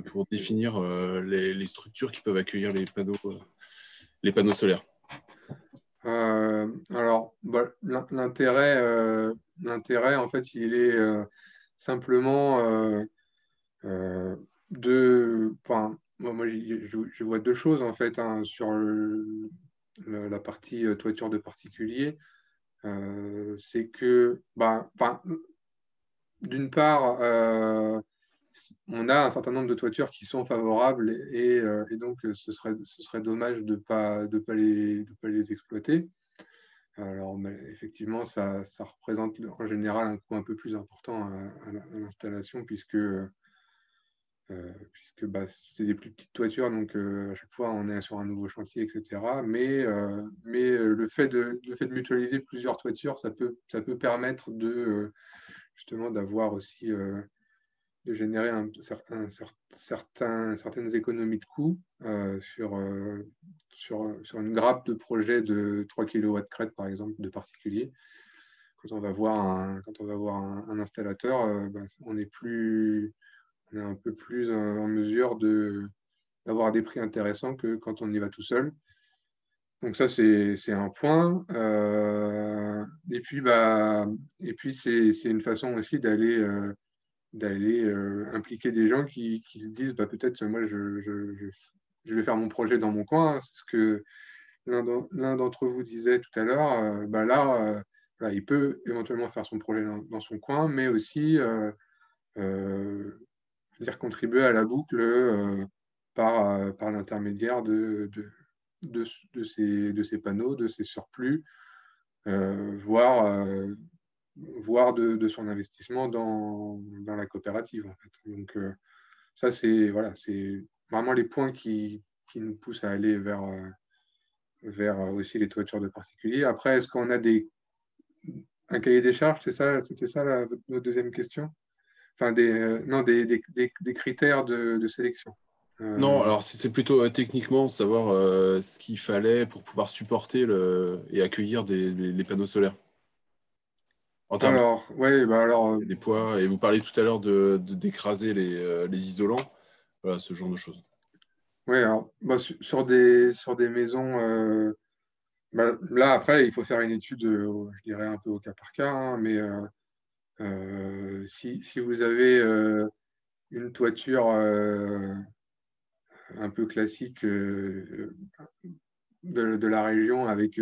pour définir les structures qui peuvent accueillir les panneaux solaires? Alors, l'intérêt, en fait, il est simplement moi, je vois deux choses, en fait, sur la partie toiture de particulier. C'est que, d'une part, on a un certain nombre de toitures qui sont favorables et donc ce serait dommage de pas les exploiter. Alors, effectivement, ça représente en général un coût un peu plus important à l'installation puisque puisque c'est des plus petites toitures, donc à chaque fois on est sur un nouveau chantier, etc. Mais le fait de mutualiser plusieurs toitures, ça peut permettre justement d'avoir aussi de générer certaines économies de coûts sur une grappe de projet de 3 kW crête, par exemple, de particuliers. Quand on va voir un installateur, on est un peu plus en mesure d'avoir des prix intéressants que quand on y va tout seul. Donc ça, c'est un point. Et puis c'est une façon aussi d'aller impliquer des gens qui se disent peut-être moi je vais faire mon projet dans mon coin. C'est ce que l'un d'entre vous disait tout à l'heure. Là, il peut éventuellement faire son projet dans son coin, mais aussi contribuer à la boucle par l'intermédiaire de ces panneaux, de ces surplus, voire de son investissement dans la coopérative, en fait. Donc ça, c'est vraiment les points qui nous poussent à aller vers aussi les toitures de particuliers. Après, est-ce qu'on a un cahier des charges? C'était ça notre deuxième question? Enfin, des critères de sélection. Non, alors c'est plutôt techniquement savoir ce qu'il fallait pour pouvoir supporter et accueillir les panneaux solaires. En termes des poids, et vous parliez tout à l'heure d'écraser les isolants, voilà, ce genre de choses. Oui, alors sur des maisons, là après il faut faire une étude, je dirais un peu au cas par cas, hein, mais si vous avez une toiture un peu classique de la région avec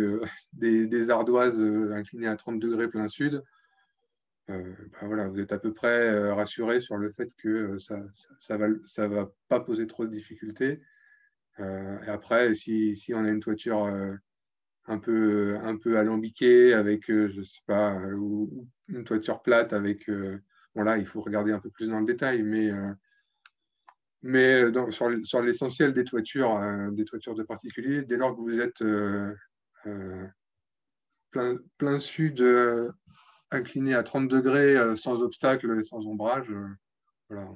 des ardoises inclinées à 30 degrés plein sud, voilà, vous êtes à peu près rassuré sur le fait que ça va pas poser trop de difficultés. Et après, si on a une toiture un peu alambiquée avec, je sais pas, ou une toiture plate avec, là, il faut regarder un peu plus dans le détail, mais sur l'essentiel des toitures de particuliers, dès lors que vous êtes plein sud, incliné à 30 degrés, sans obstacle et sans ombrage, voilà,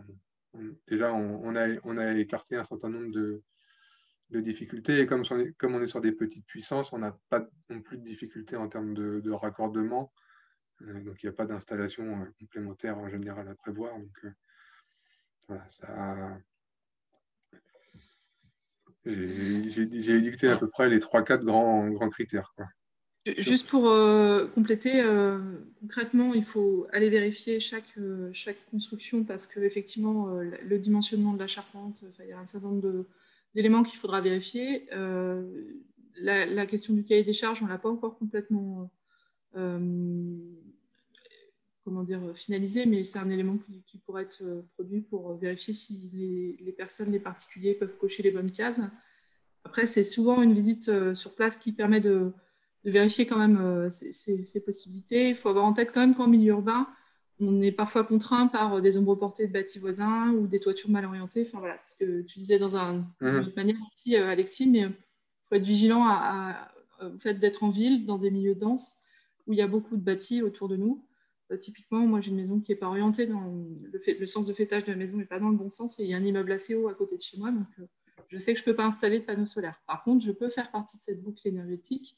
déjà on a écarté un certain nombre de difficultés. Et comme on est sur des petites puissances, on n'a pas non plus de difficultés en termes de raccordement. Donc il n'y a pas d'installation complémentaire en général à prévoir. Donc voilà, ça. J'ai édicté à peu près les 3-4 grands critères, quoi. Juste pour compléter, concrètement, il faut aller vérifier chaque construction parce qu'effectivement, le dimensionnement de la charpente, il y a un certain nombre d'éléments qu'il faudra vérifier. La question du cahier des charges, on ne l'a pas encore complètement finalisé, mais c'est un élément qui pourrait être produit pour vérifier si les personnes, les particuliers peuvent cocher les bonnes cases. Après, c'est souvent une visite sur place qui permet de vérifier quand même ces possibilités. Il faut avoir en tête quand même qu'en milieu urbain, on est parfois contraint par des ombres portées de bâtis voisins ou des toitures mal orientées. Enfin voilà, c'est ce que tu disais dans une autre manière aussi, Alexis, mais il faut être vigilant au fait d'être en ville, dans des milieux denses, où il y a beaucoup de bâtis autour de nous. Typiquement, moi j'ai une maison qui n'est pas orientée dans le sens de fêtage de la maison n'est pas dans le bon sens, et il y a un immeuble assez haut à côté de chez moi, donc je sais que je ne peux pas installer de panneaux solaires. Par contre, je peux faire partie de cette boucle énergétique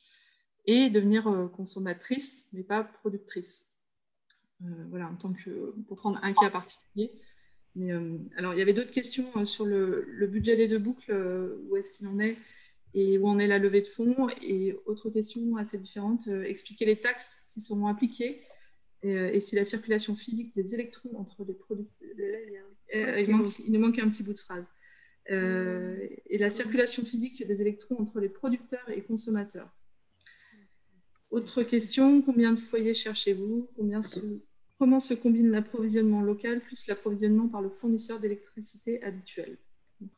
et devenir consommatrice, mais pas productrice. Voilà, pour prendre un cas particulier. Mais, alors, il y avait d'autres questions sur le budget des deux boucles, où est-ce qu'il en est et où en est la levée de fonds. Et autre question assez différente, expliquer les taxes qui seront appliquées et si la circulation physique des électrons entre les producteurs... il nous manque un petit bout de phrase. Et la circulation physique des électrons entre les producteurs et consommateurs. Autre question, combien de foyers cherchez-vous? Comment se combine l'approvisionnement local plus l'approvisionnement par le fournisseur d'électricité habituel? Donc,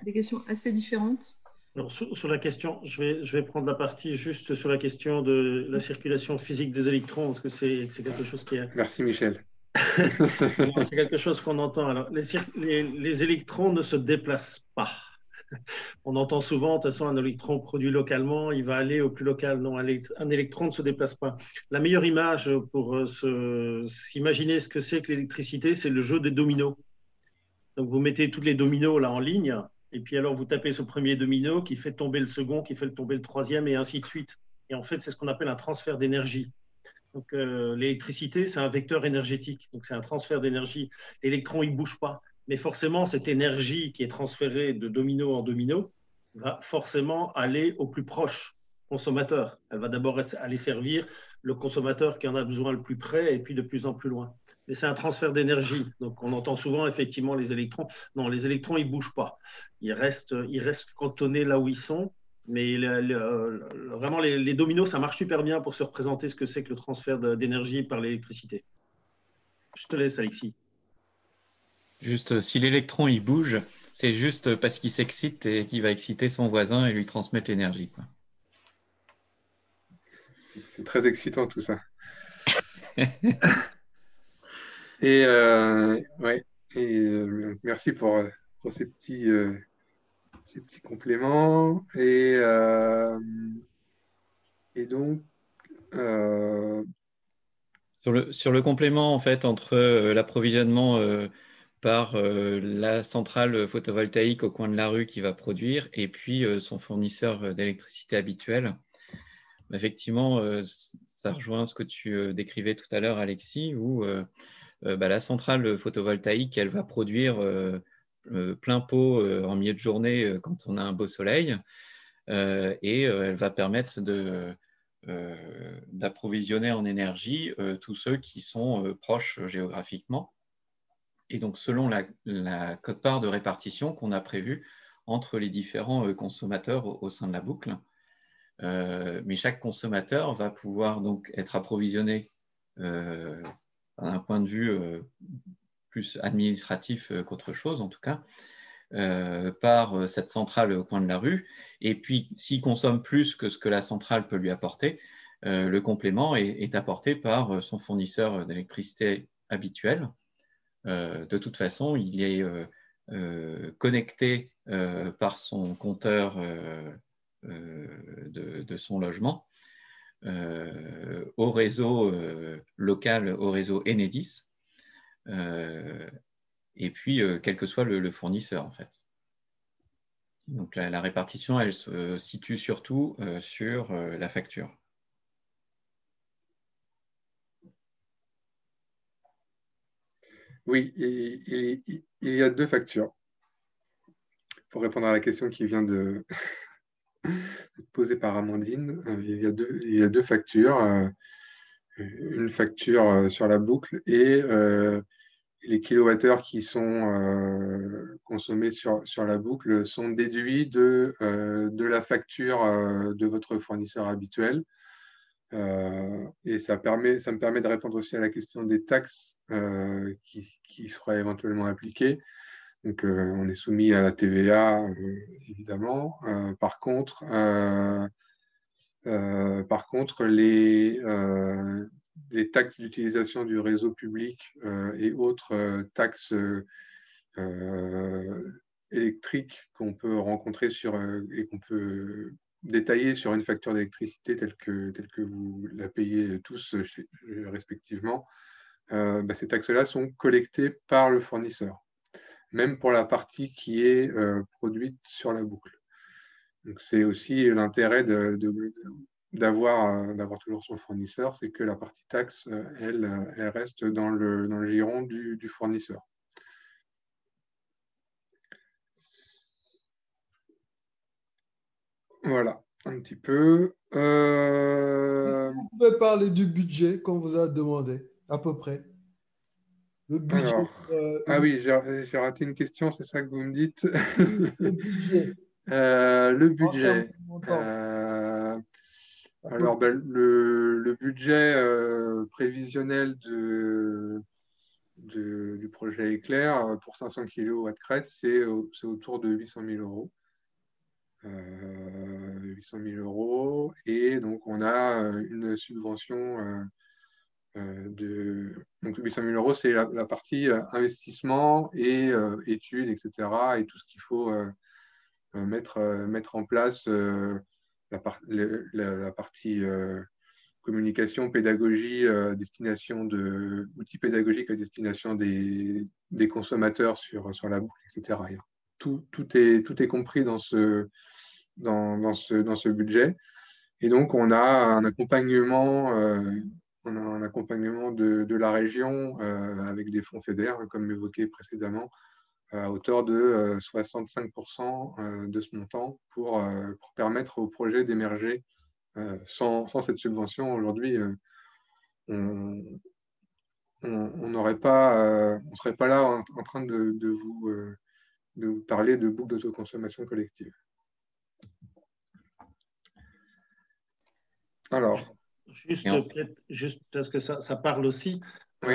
des questions assez différentes. Alors, sur la question, je vais prendre la partie juste sur la question de la circulation physique des électrons, parce que c'est quelque chose qui est... Merci Michel. Non, c'est quelque chose qu'on entend. Alors, les électrons ne se déplacent pas. On entend souvent, de toute façon, un électron produit localement, il va aller au plus local. Non, un électron ne se déplace pas. La meilleure image pour s'imaginer ce que c'est que l'électricité, c'est le jeu des dominos. Donc, vous mettez tous les dominos là en ligne, et puis alors vous tapez ce premier domino qui fait tomber le second, qui fait tomber le troisième, et ainsi de suite. Et en fait, c'est ce qu'on appelle un transfert d'énergie. Donc, l'électricité, c'est un vecteur énergétique. Donc, c'est un transfert d'énergie. L'électron, il ne bouge pas. Mais forcément, cette énergie qui est transférée de domino en domino va forcément aller au plus proche consommateur. Elle va d'abord aller servir le consommateur qui en a besoin le plus près et puis de plus en plus loin. Mais c'est un transfert d'énergie. Donc, on entend souvent effectivement les électrons. Non, les électrons, ils ne bougent pas. Ils restent cantonnés là où ils sont. Mais vraiment, les dominos, ça marche super bien pour se représenter ce que c'est que le transfert d'énergie par l'électricité. Je te laisse, Alexis. Juste, si l'électron il bouge, c'est juste parce qu'il s'excite et qu'il va exciter son voisin et lui transmettre l'énergie, quoi. C'est très excitant tout ça. Et ouais, merci pour ces petits compléments. Et donc, Sur le complément, en fait, entre l'approvisionnement par la centrale photovoltaïque au coin de la rue qui va produire et puis son fournisseur d'électricité habituel, effectivement, ça rejoint ce que tu décrivais tout à l'heure, Alexis, où la centrale photovoltaïque, elle va produire plein pot en milieu de journée quand on a un beau soleil et elle va permettre d'approvisionner en énergie tous ceux qui sont proches géographiquement. Et donc, selon la quote-part de répartition qu'on a prévue entre les différents consommateurs au sein de la boucle, mais chaque consommateur va pouvoir donc être approvisionné d'un point de vue plus administratif qu'autre chose, en tout cas, par cette centrale au coin de la rue. Et puis, s'il consomme plus que ce que la centrale peut lui apporter, le complément est apporté par son fournisseur d'électricité habituel. De toute façon, il est connecté par son compteur de son logement au réseau local, au réseau Enedis, et puis quel que soit le fournisseur en fait. Donc la répartition, elle se situe surtout sur la facture. oui, il y a deux factures. Pour répondre à la question qui vient de posée par Amandine, il y a deux factures. Une facture sur la boucle et les kilowattheures qui sont consommés sur la boucle sont déduits de la facture de votre fournisseur habituel. Et ça me permet de répondre aussi à la question des taxes qui seraient éventuellement appliquées. Donc, on est soumis à la TVA, évidemment. Par contre, les taxes d'utilisation du réseau public et autres taxes électriques qu'on peut rencontrer et qu'on peut détailler sur une facture d'électricité telle que vous la payez tous respectivement, ces taxes-là sont collectées par le fournisseur, même pour la partie qui est produite sur la boucle. Donc, c'est aussi l'intérêt d'avoir toujours son fournisseur, c'est que la partie taxe, elle reste dans le giron du fournisseur. Voilà, un petit peu. Est-ce que vous pouvez parler du budget qu'on vous a demandé, à peu près? Le budget. Alors, ah oui, j'ai raté une question, c'est ça que vous me dites? Le budget. Le En termes budget. de montant. Alors, le budget prévisionnel du projet Éclair pour 500 kW crête, c'est autour de 800 000 euros. 800 000 euros. Et donc, on a une subvention Donc 800 000 euros, c'est la partie investissement et études, etc. Et tout ce qu'il faut mettre en place, la partie communication, pédagogie, outils pédagogiques à destination des consommateurs sur la boucle, etc. Tout est compris dans ce budget. Et donc, on a un accompagnement, de la région avec des fonds FEDER, comme évoqué précédemment, à hauteur de 65% de ce montant pour permettre au projet d'émerger. Sans cette subvention, aujourd'hui, on serait pas là en train de vous parler de boucle d'autoconsommation collective. Alors, juste parce que ça parle aussi. Oui.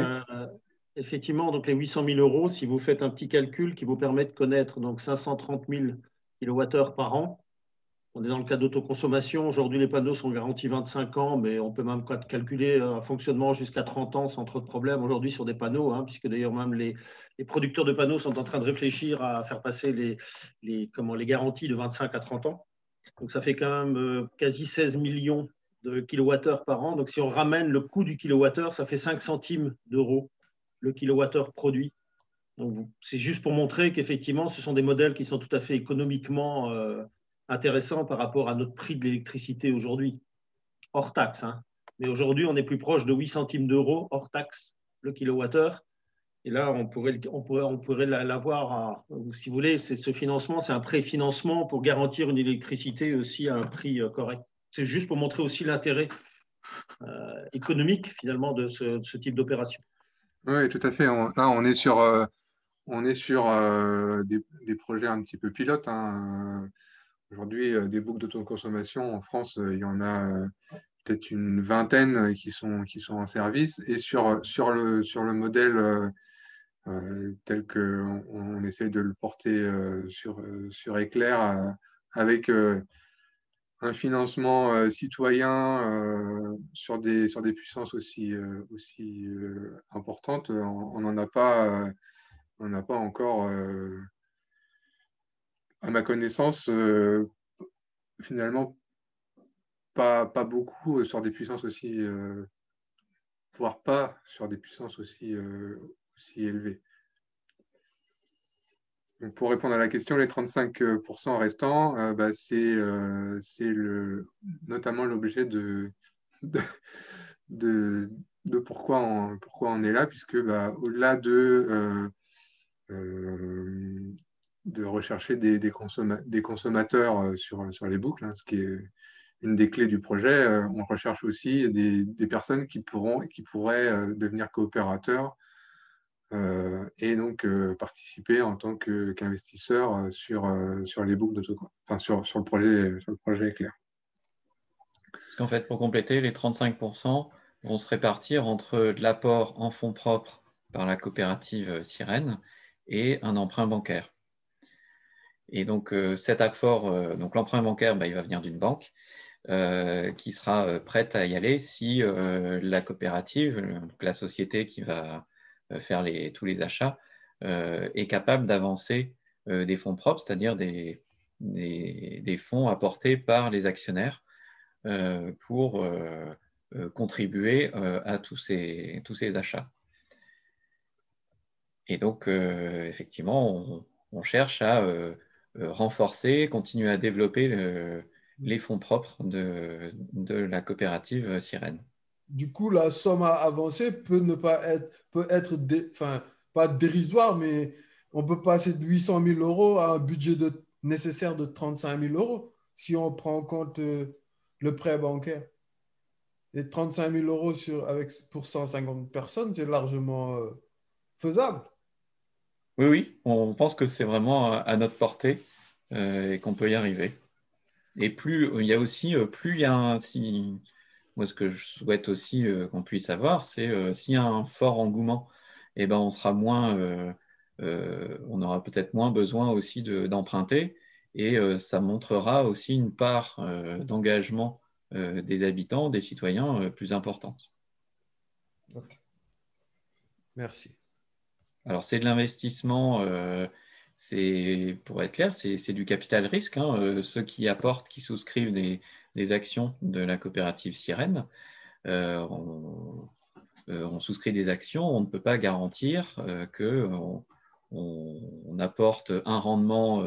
Effectivement, donc les 800 000 euros, si vous faites un petit calcul qui vous permet de connaître donc 530 000 kWh par an, on est dans le cas d'autoconsommation. Aujourd'hui, les panneaux sont garantis 25 ans, mais on peut même calculer un fonctionnement jusqu'à 30 ans sans trop de problèmes aujourd'hui sur des panneaux, puisque d'ailleurs même les producteurs de panneaux sont en train de réfléchir à faire passer les garanties de 25 à 30 ans. Donc ça fait quand même quasi 16 millions de kilowattheures par an. Donc si on ramène le coût du kilowattheure, ça fait 5 centimes d'euros le kilowattheure produit. Donc c'est juste pour montrer qu'effectivement, ce sont des modèles qui sont tout à fait économiquement intéressant par rapport à notre prix de l'électricité aujourd'hui, hors taxe. Mais aujourd'hui, on est plus proche de 8 centimes d'euros hors taxe le kilowattheure. Et là, on pourrait l'avoir, si vous voulez, ce financement, c'est un préfinancement pour garantir une électricité aussi à un prix correct. C'est juste pour montrer aussi l'intérêt économique, finalement, de ce type d'opération. Oui, tout à fait. Là, on est sur des projets un petit peu pilotes. Aujourd'hui, des boucles d'autoconsommation en France, il y en a peut-être une vingtaine qui sont en service. Et sur le modèle tel qu'on essaye de le porter sur Éclair, avec un financement citoyen sur des puissances aussi importantes, on n'en a pas encore, à ma connaissance, finalement, pas beaucoup sur des puissances aussi, voire pas sur des puissances aussi élevées. Donc, pour répondre à la question, les 35% restants, c'est notamment l'objet de pourquoi on est là, puisque au-delà de rechercher des consommateurs sur les boucles, ce qui est une des clés du projet, on recherche aussi des personnes qui pourraient devenir coopérateurs et donc participer en tant qu'investisseurs sur les boucles sur le projet Éclair. Parce qu'en fait, pour compléter, les 35% vont se répartir entre de l'apport en fonds propres par la coopérative Sirène et un emprunt bancaire. Et donc cet apport, donc l'emprunt bancaire, il va venir d'une banque qui sera prête à y aller si la coopérative, la société qui va faire tous les achats, est capable d'avancer des fonds propres, c'est-à-dire des fonds apportés par les actionnaires pour contribuer à tous ces achats. Et donc, effectivement, on cherche à renforcer, continuer à développer les fonds propres de la coopérative Sirène. Du coup, la somme à avancer peut être pas dérisoire, mais on peut passer de 800 000 euros à un budget nécessaire de 35 000 euros si on prend en compte le prêt bancaire. Et 35 000 euros pour 150 personnes, c'est largement faisable. Oui, on pense que c'est vraiment à notre portée et qu'on peut y arriver. Et plus il y a moi, ce que je souhaite aussi qu'on puisse avoir, c'est s'il y a un fort engouement, on sera on aura peut-être moins besoin aussi d'emprunter et ça montrera aussi une part d'engagement des habitants, des citoyens plus importante. Ok. Merci. Alors, c'est de l'investissement, pour être clair, c'est du capital risque. Hein. Ceux qui apportent, qui souscrivent des actions de la coopérative Sirène, on souscrit des actions, on ne peut pas garantir qu'on apporte un rendement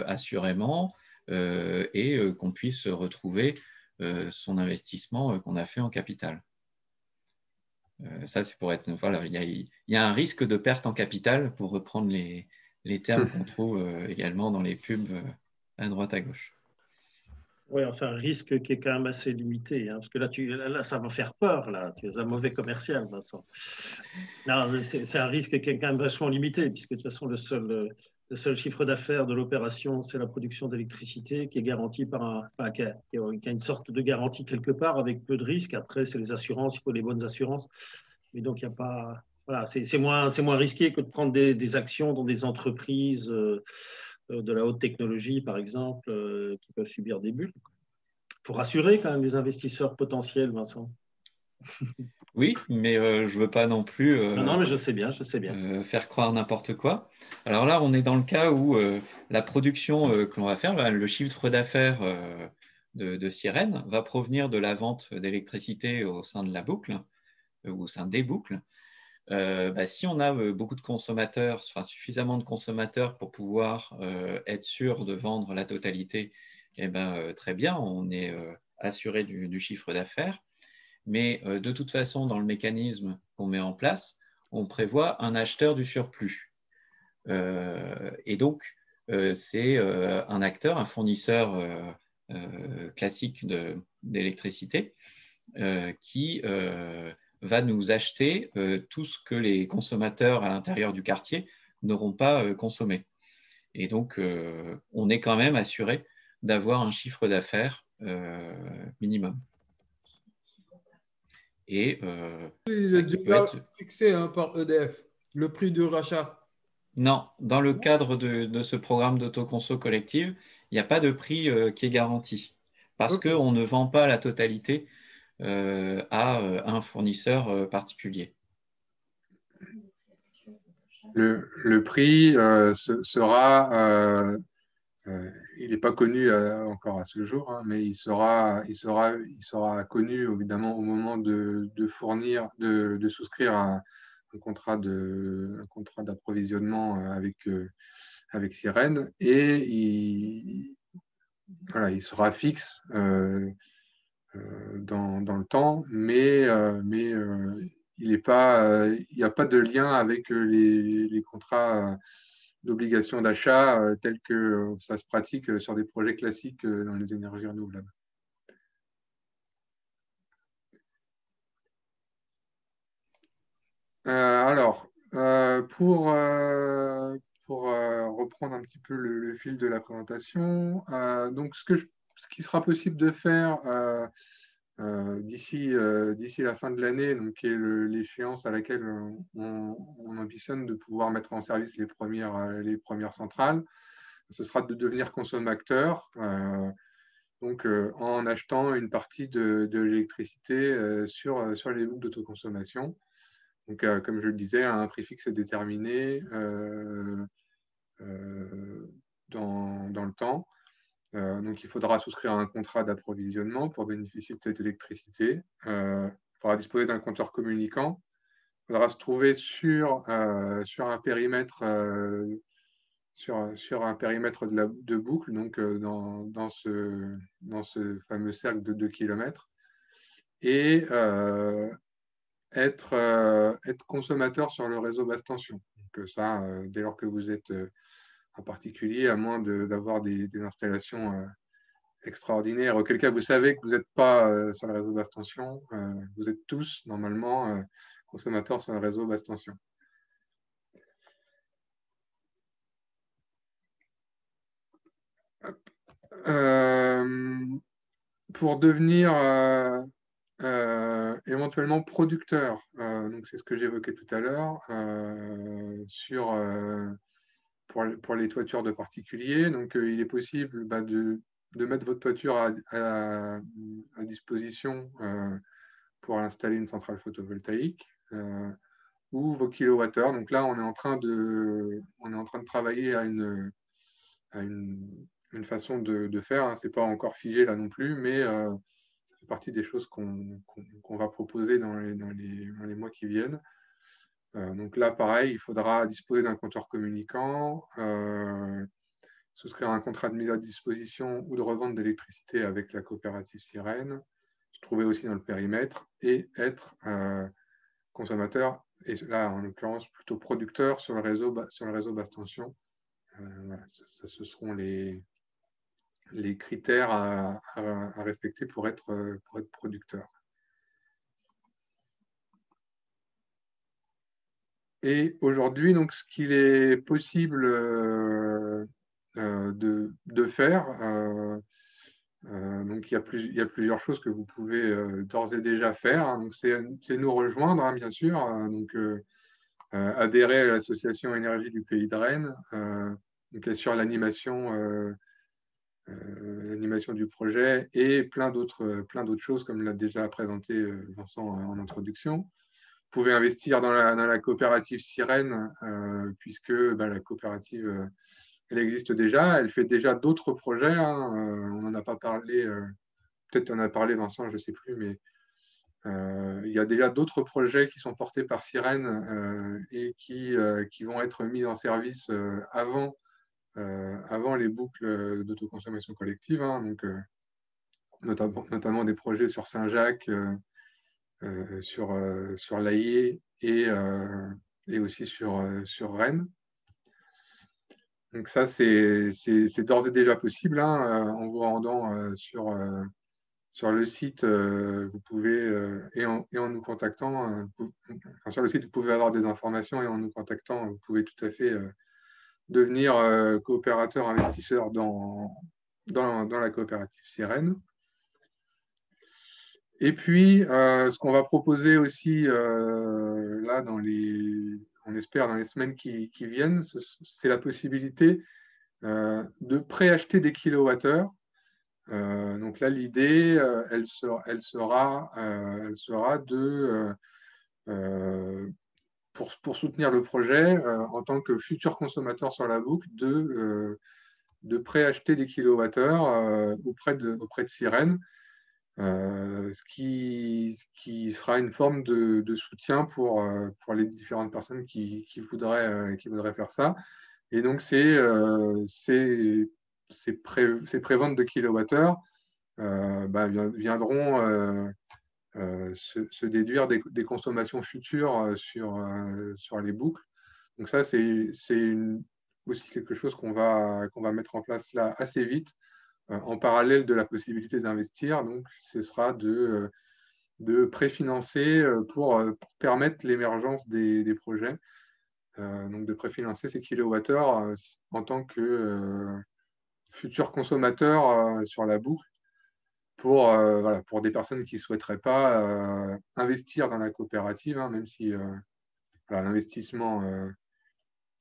assurément et qu'on puisse retrouver son investissement qu'on a fait en capital. Ça, c'est pour être. Voilà, il y a un risque de perte en capital, pour reprendre les termes qu'on trouve également dans les pubs à droite à gauche. Oui, enfin, un risque qui est quand même assez limité, hein, parce que là, ça va faire peur, là. Tu es un mauvais commercial, Vincent. Non, c'est un risque qui est quand même vachement limité, puisque de toute façon, le seul chiffre d'affaires de l'opération, c'est la production d'électricité qui est garantie qui a une sorte de garantie quelque part avec peu de risques. Après, c'est les assurances, il faut les bonnes assurances. Mais donc, il n'y a pas. Voilà, c'est moins risqué que de prendre des actions dans des entreprises de la haute technologie, par exemple, qui peuvent subir des bulles. Il faut rassurer quand même les investisseurs potentiels, Vincent. Oui, mais je ne veux pas non plus non, mais je sais bien. Faire croire n'importe quoi. Alors là, on est dans le cas où la production que l'on va faire, le chiffre d'affaires de Sirène va provenir de la vente d'électricité au sein de la boucle, ou au sein des boucles. Si on a beaucoup de consommateurs, enfin suffisamment de consommateurs pour pouvoir être sûr de vendre la totalité, très bien, on est assuré du chiffre d'affaires. Mais de toute façon, dans le mécanisme qu'on met en place, on prévoit un acheteur du surplus. Et donc, c'est un acteur, un fournisseur classique d'électricité qui va nous acheter tout ce que les consommateurs à l'intérieur du quartier n'auront pas consommé. Et donc, on est quand même assuré d'avoir un chiffre d'affaires minimum. Et il est déjà fixé par EDF, le prix du rachat. Non, dans le cadre de ce programme d'autoconso collective, il n'y a pas de prix qui est garanti parce qu'on ne vend pas la totalité à un fournisseur particulier. Le prix sera, il n'est pas connu encore à ce jour, hein, mais il sera connu évidemment au moment de souscrire un contrat d'approvisionnement avec Sirène, et il sera fixe dans le temps, mais il n'y a pas de lien avec les contrats d'obligation d'achat tels que ça se pratique sur des projets classiques dans les énergies renouvelables. Alors, pour reprendre un petit peu le fil de la présentation, donc ce qui sera possible de faire d'ici la fin de l'année, donc qui est l'échéance à laquelle on ambitionne de pouvoir mettre en service les premières centrales, ce sera de devenir consommateur, donc en achetant une partie de l'électricité sur les boucles d'autoconsommation. Donc, comme je le disais, un prix fixe est déterminé dans le temps. Donc, il faudra souscrire un contrat d'approvisionnement pour bénéficier de cette électricité. Il faudra disposer d'un compteur communicant. Il faudra se trouver sur un périmètre de boucle, donc dans ce fameux cercle de 2 km, et être consommateur sur le réseau basse tension. Donc ça, dès lors que vous êtes un particulier, à moins d'avoir des installations extraordinaires, auquel cas vous savez que vous n'êtes pas sur le réseau basse tension, vous êtes tous normalement consommateurs sur le réseau basse tension. Pour devenir éventuellement producteur, donc c'est ce que j'évoquais tout à l'heure, pour les toitures de particuliers. Donc il est possible de mettre votre toiture à disposition pour installer une centrale photovoltaïque. ou vos kilowattheures. Donc là, on est en train de travailler à une façon de faire. Hein. Ce n'est pas encore figé là non plus, mais ça fait partie des choses qu'on va proposer dans les mois qui viennent. Donc là, pareil, il faudra disposer d'un compteur communicant, souscrire un contrat de mise à disposition ou de revente d'électricité avec la coopérative Sirène, se trouver aussi dans le périmètre et être consommateur, et là en l'occurrence plutôt producteur sur le réseau basse tension. Voilà, ce seront les critères à respecter pour être producteur. Et aujourd'hui, donc, ce qu'il est possible de faire, donc il y a plusieurs choses que vous pouvez d'ores et déjà faire. Hein. Donc c'est nous rejoindre, hein, bien sûr. Donc adhérer à l'association Énergie du Pays de Rennes, donc assure l'animation du projet et plein d'autres choses, comme l'a déjà présenté Vincent en introduction. Vous pouvez investir dans la coopérative Sirène, puisque la coopérative, elle existe déjà. Elle fait déjà d'autres projets. Hein. On n'en a pas parlé, peut-être on en a parlé, Vincent, je ne sais plus, mais il y a déjà d'autres projets qui sont portés par Sirène et qui vont être mis en service avant les boucles d'autoconsommation collective. Hein. Donc, notamment des projets sur Saint-Jacques, sur l'Aillé et aussi sur Rennes. Donc ça, c'est d'ores et déjà possible. Hein, en vous rendant sur le site, vous pouvez, et en nous contactant, sur le site, vous pouvez avoir des informations, et en nous contactant, vous pouvez tout à fait devenir coopérateur investisseur dans la coopérative Sirène. Et puis, ce qu'on va proposer aussi, là, on espère dans les semaines qui viennent, c'est la possibilité de préacheter des kilowattheures. Donc là, l'idée, elle sera de, pour soutenir le projet, en tant que futur consommateur sur la boucle, de préacheter des kilowattheures auprès de Sirène. Ce qui sera une forme de soutien pour les différentes personnes qui voudraient faire ça. Et donc, ces préventes de kilowattheures viendront se déduire des consommations futures sur les boucles. Donc ça, c'est aussi quelque chose qu'on va mettre en place là assez vite, en parallèle de la possibilité d'investir. Donc, ce sera de préfinancer pour permettre l'émergence des projets. Donc, de préfinancer ces kilowattheures en tant que futur consommateur sur la boucle pour des personnes qui ne souhaiteraient pas investir dans la coopérative, hein, même si l'investissement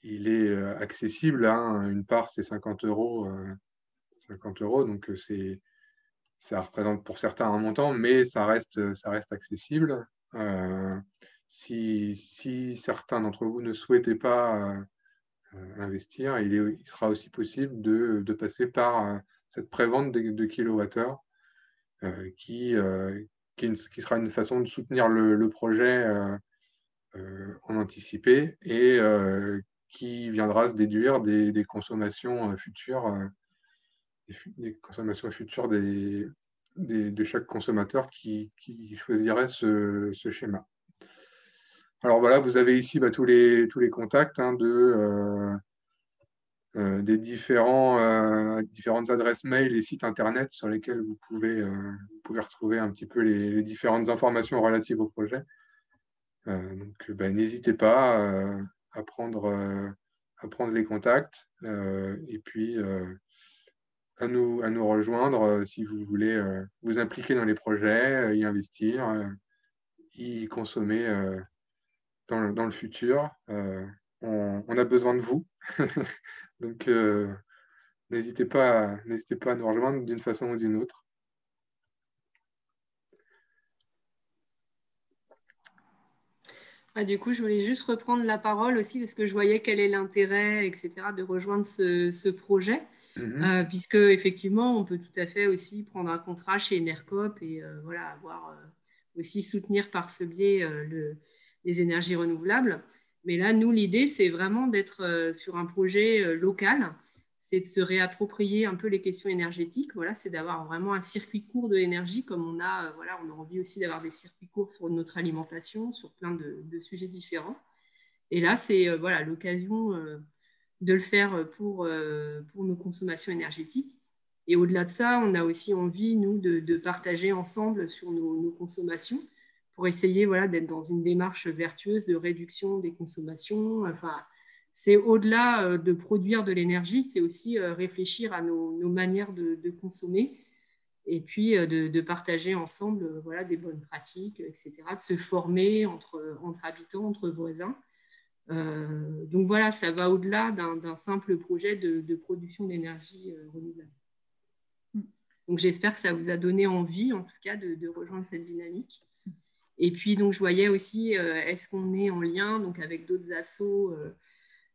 il est accessible. Hein, une part, c'est 50 €. 50 €, donc ça représente pour certains un montant, mais ça reste accessible. Si certains d'entre vous ne souhaitaient pas investir, il sera aussi possible de passer par cette prévente de kilowattheures qui sera une façon de soutenir le projet en anticipé et qui viendra se déduire des consommations futures. Des consommations futures de chaque consommateur qui choisirait ce schéma. Alors voilà, vous avez ici tous les contacts, hein, des différentes adresses mail et sites internet sur lesquels vous pouvez retrouver un petit peu les différentes informations relatives au projet. Donc n'hésitez pas à prendre les contacts et puis à nous rejoindre si vous voulez vous impliquer dans les projets, y investir, y consommer dans le futur. On a besoin de vous. Donc, n'hésitez pas à nous rejoindre d'une façon ou d'une autre. Du coup, je voulais juste reprendre la parole aussi parce que je voyais quel est l'intérêt, etc., de rejoindre ce projet. Puisque effectivement, on peut tout à fait aussi prendre un contrat chez Enercop et voilà, avoir aussi soutenir par ce biais les énergies renouvelables. Mais là, nous, l'idée, c'est vraiment d'être sur un projet local, c'est de se réapproprier un peu les questions énergétiques. Voilà, c'est d'avoir vraiment un circuit court de l'énergie, comme on a, voilà, on a envie aussi d'avoir des circuits courts sur notre alimentation, sur plein de sujets différents. Et là, c'est voilà, l'occasion de le faire pour nos consommations énergétiques. Et au-delà de ça, on a aussi envie, nous, de partager ensemble sur nos consommations pour essayer voilà, d'être dans une démarche vertueuse de réduction des consommations. Enfin, c'est au-delà de produire de l'énergie, c'est aussi réfléchir à nos manières de consommer et puis de partager ensemble voilà, des bonnes pratiques, etc., de se former entre habitants, entre voisins. Donc voilà, ça va au-delà d'un simple projet de production d'énergie renouvelable. Donc j'espère que ça vous a donné envie, en tout cas, de rejoindre cette dynamique. Et puis donc je voyais aussi, est-ce qu'on est en lien donc avec d'autres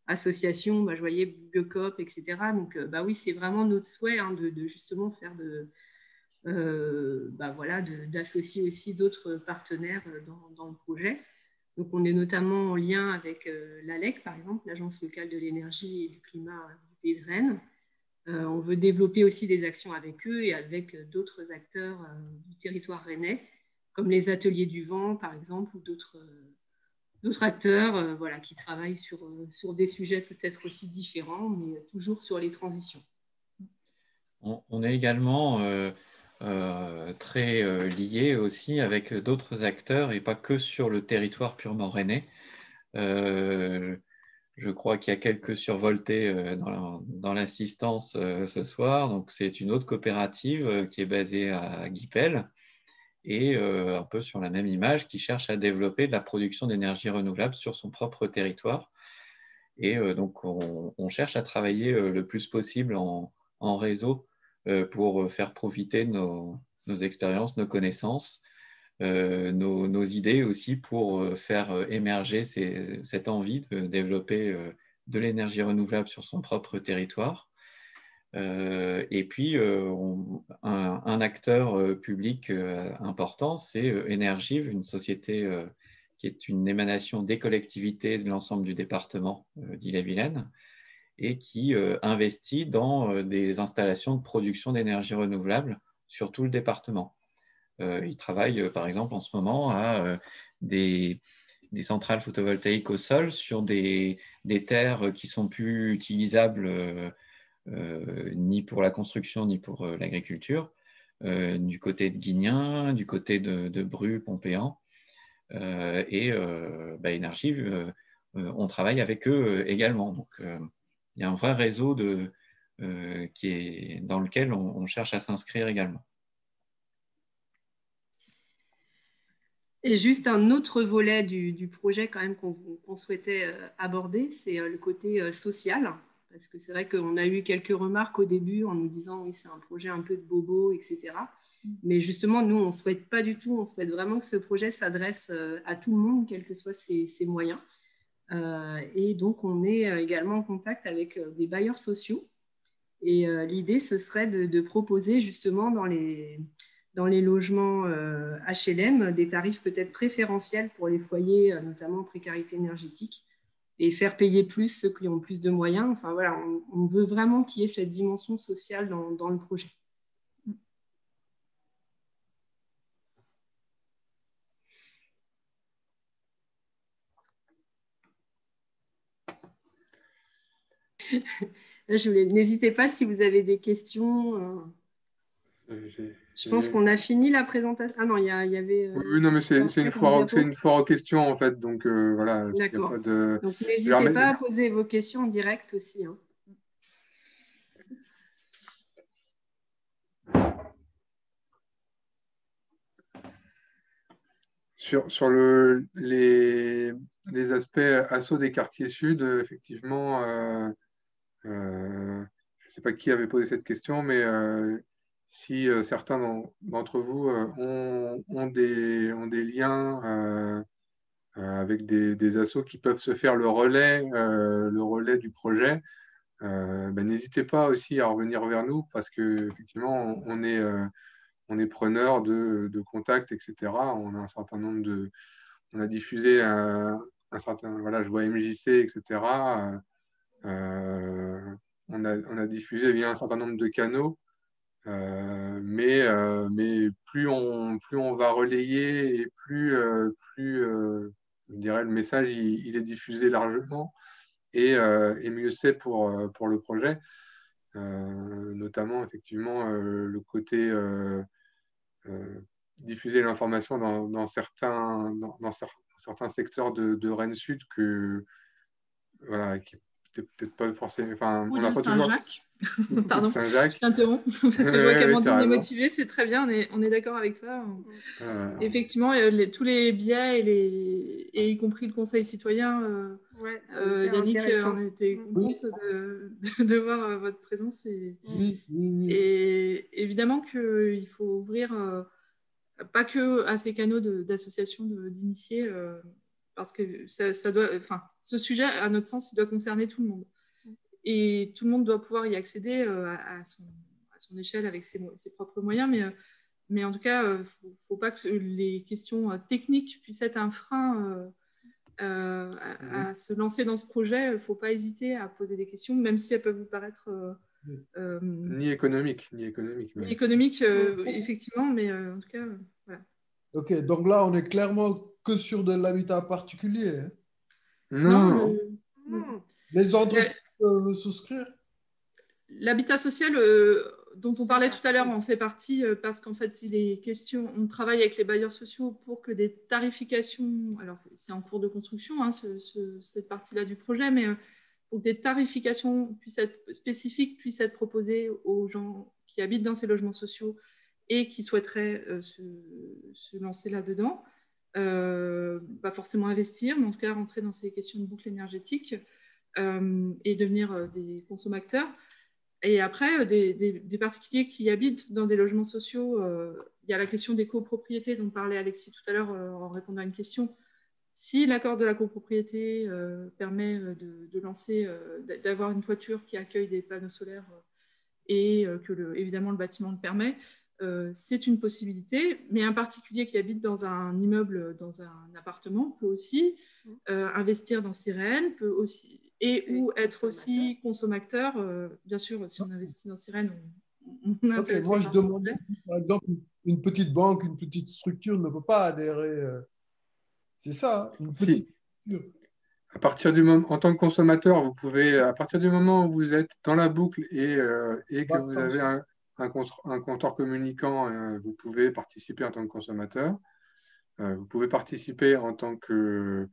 associations, je voyais Biocop, etc. Donc oui, c'est vraiment notre souhait de justement faire voilà, d'associer aussi d'autres partenaires dans le projet. Donc, on est notamment en lien avec l'ALEC, par exemple, l'Agence locale de l'énergie et du climat du Pays de Rennes. On veut développer aussi des actions avec eux et avec d'autres acteurs du territoire rennais, comme les ateliers du vent, par exemple, ou d'autres acteurs voilà, qui travaillent sur des sujets peut-être aussi différents, mais toujours sur les transitions. On est également très liés aussi avec d'autres acteurs et pas que sur le territoire purement rennais. Je crois qu'il y a quelques survoltés dans l'assistance ce soir. Donc, c'est une autre coopérative qui est basée à Guipel et un peu sur la même image, qui cherche à développer de la production d'énergie renouvelable sur son propre territoire. Et donc, on cherche à travailler le plus possible en réseau pour faire profiter nos expériences, nos connaissances, nos idées aussi pour faire émerger cette envie de développer de l'énergie renouvelable sur son propre territoire. Et puis, un acteur public important, c'est Énergive, une société qui est une émanation des collectivités de l'ensemble du département d'Ille-et-Vilaine et qui investit dans des installations de production d'énergie renouvelable sur tout le département. Il travaille, par exemple, en ce moment à des centrales photovoltaïques au sol sur des terres qui ne sont plus utilisables ni pour la construction ni pour l'agriculture, du côté de Guignin, du côté de Bru, Pompéan. Énergive, on travaille avec eux également. Donc, il y a un vrai réseau dans lequel on cherche à s'inscrire également. Et juste un autre volet du projet quand même qu'on souhaitait aborder, c'est le côté social. Parce que c'est vrai qu'on a eu quelques remarques au début en nous disant oui, c'est un projet un peu de bobo, etc. Mais justement, nous, on ne souhaite pas du tout, on souhaite vraiment que ce projet s'adresse à tout le monde, quels que soient ses moyens. Et donc, on est également en contact avec des bailleurs sociaux. Et l'idée, ce serait de proposer justement dans les logements HLM des tarifs peut-être préférentiels pour les foyers, notamment en précarité énergétique, et faire payer plus ceux qui ont plus de moyens. Enfin voilà, on veut vraiment qu'il y ait cette dimension sociale dans le projet. N'hésitez pas si vous avez des questions. Je pense qu'on a fini la présentation. Ah non, il y avait. Oui, non, mais c'est une foire aux questions, en fait. Donc, voilà. D'accord. Donc, n'hésitez pas à poser vos questions en direct aussi. Hein. Sur les aspects assaut des quartiers sud, effectivement, je ne sais pas qui avait posé cette question, mais si certains d'entre vous ont des liens avec des assos qui peuvent se faire le relais du projet, n'hésitez pas aussi à revenir vers nous parce qu'effectivement, on est preneur de contacts, etc. On a un certain nombre on a diffusé un certain, voilà, je vois MJC, etc. On a diffusé via un certain nombre de canaux, mais plus on va relayer et plus je dirais, le message il est diffusé largement et mieux c'est pour le projet, notamment effectivement le côté diffuser l'information dans certains secteurs de Rennes Sud voilà, qui peut-être pas forcément. Enfin, Ou on n'a de pas toujours. Saint-Jacques. Pardon, Saint-Jacques. je t'interromps parce que je vois qu'Amandine est raison. motivée, c'est très bien, on est d'accord avec toi. Effectivement, tous les biais et y compris le Conseil citoyen, Yannick, on était contente de voir votre présence. Et évidemment qu'il faut ouvrir, pas que à ces canaux d'associations d'initiés, parce que ça doit, ce sujet, à notre sens, il doit concerner tout le monde. Et tout le monde doit pouvoir y accéder à son échelle avec ses propres moyens. Mais en tout cas, il ne faut pas que les questions techniques puissent être un frein à se lancer dans ce projet. Il ne faut pas hésiter à poser des questions, même si elles peuvent vous paraître... ni économiques. Ni économiques, effectivement, mais en tout cas, voilà. Ok, donc là, on est clairement que sur de l'habitat particulier. Hein? Non. Les entreprises peuvent souscrire. L'habitat social dont on parlait tout à l'heure en fait partie parce qu'en fait, il est question, on travaille avec les bailleurs sociaux pour que des tarifications, alors c'est en cours de construction, hein, cette partie-là du projet, mais pour que des tarifications spécifiques puissent être proposées aux gens qui habitent dans ces logements sociaux et qui souhaiteraient se lancer là-dedans. Pas forcément investir, mais en tout cas rentrer dans ces questions de boucle énergétique et devenir des consommateurs. Et après, des particuliers qui habitent dans des logements sociaux, il y a la question des copropriétés dont parlait Alexis tout à l'heure en répondant à une question. Si l'accord de la copropriété permet de lancer, d'avoir une toiture qui accueille des panneaux solaires et que évidemment le bâtiment le permet, c'est une possibilité. Mais un particulier qui habite dans un immeuble, dans un appartement, peut aussi investir dans Sirène, peut aussi... ou être aussi consommateur. Bien sûr, si on investit dans Sirène, on a intérêt. Moi, je demande, par exemple, une petite banque, une petite structure ne peut pas adhérer. C'est ça, une petite structure. À partir du moment, en tant que consommateur, vous pouvez, à partir du moment où vous êtes dans la boucle et que vous avez un compteur communicant, vous pouvez participer en tant que consommateur. Vous pouvez participer en tant que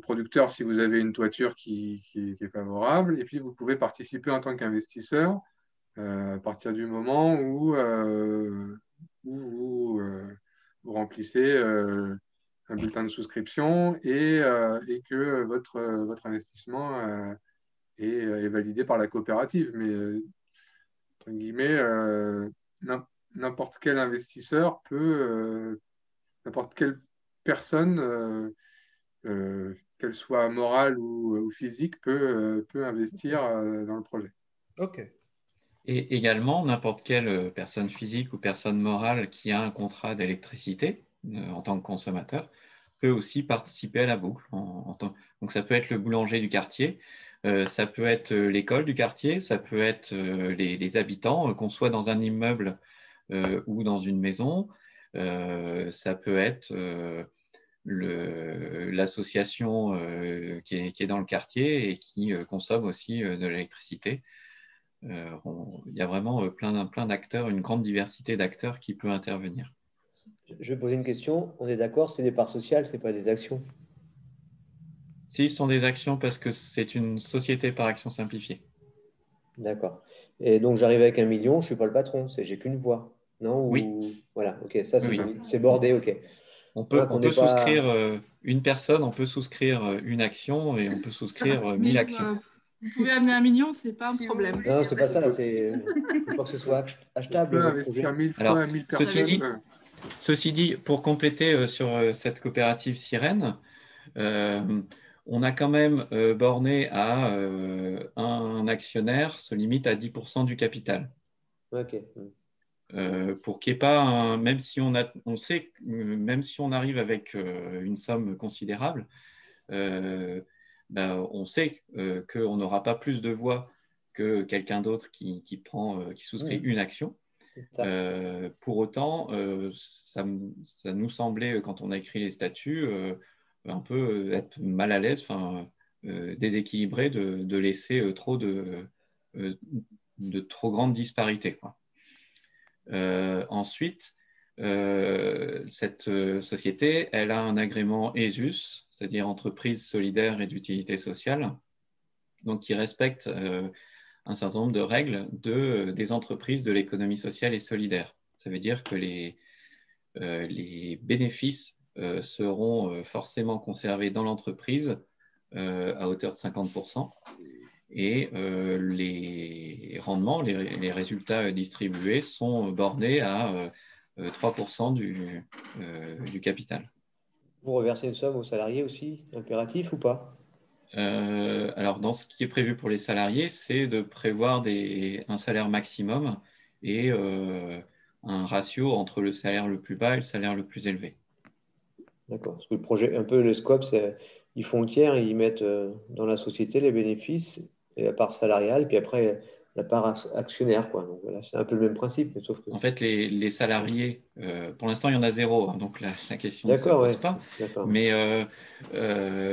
producteur si vous avez une toiture qui est favorable, et puis vous pouvez participer en tant qu'investisseur à partir du moment où vous remplissez un bulletin de souscription et que votre investissement est validé par la coopérative. Mais entre guillemets, n'importe quel investisseur n'importe quelle personne qu'elle soit morale ou physique, peut investir dans le projet. Ok. Et également, n'importe quelle personne physique ou personne morale qui a un contrat d'électricité en tant que consommateur peut aussi participer à la boucle. Donc ça peut être le boulanger du quartier, ça peut être l'école du quartier, ça peut être les habitants, qu'on soit dans un immeuble ou dans une maison, ça peut être... l'association qui est dans le quartier et qui consomme aussi de l'électricité. Il y a vraiment plein d'acteurs, une grande diversité d'acteurs qui peut intervenir. Je vais poser une question. On est d'accord, c'est des parts sociales, ce n'est pas des actions? Si, ce sont des actions parce que c'est une société par action simplifiée. D'accord. Et donc, j'arrive avec 1 million, je ne suis pas le patron, j'ai qu'une voix. Non? Oui. Voilà, ok, ça Oui. c'est bordé, ok. On peut souscrire une personne, on peut souscrire une action et on peut souscrire 1000 actions. Vous pouvez amener 1 million, ce n'est pas un problème. Non, c'est pas ça, c'est faut que ce soit achetable. On peut investir 1000 fois 1000 personnes. Ceci dit, pour compléter sur cette coopérative Sirène, on a quand même borné à un actionnaire se limite à 10% du capital. Ok. Pour qu'il n'y ait pas, même si on sait, même si on arrive avec une somme considérable, on sait qu'on n'aura pas plus de voix que quelqu'un d'autre qui souscrit une action. Pour autant, ça nous semblait, quand on a écrit les statuts, un peu être mal à l'aise, déséquilibré de laisser de trop grandes disparités, quoi. Ensuite, cette société, elle a un agrément ESUS, c'est-à-dire entreprise solidaire et d'utilité sociale, donc qui respecte un certain nombre de règles des entreprises de l'économie sociale et solidaire. Ça veut dire que les bénéfices seront forcément conservés dans l'entreprise à hauteur de 50%. Et les rendements, les résultats distribués sont bornés à 3% du capital. Vous reversez une somme aux salariés aussi, impératif ou pas? Alors, dans ce qui est prévu pour les salariés, c'est de prévoir un salaire maximum et un ratio entre le salaire le plus bas et le salaire le plus élevé. D'accord. Parce que le projet, un peu le scope, c'est ils font le tiers, ils mettent dans la société les bénéfices et la part salariale, puis après la part actionnaire, quoi. Donc voilà, c'est un peu le même principe, mais sauf que. En fait, les salariés, pour l'instant, il y en a 0, hein, donc la question ne se pose pas. Mais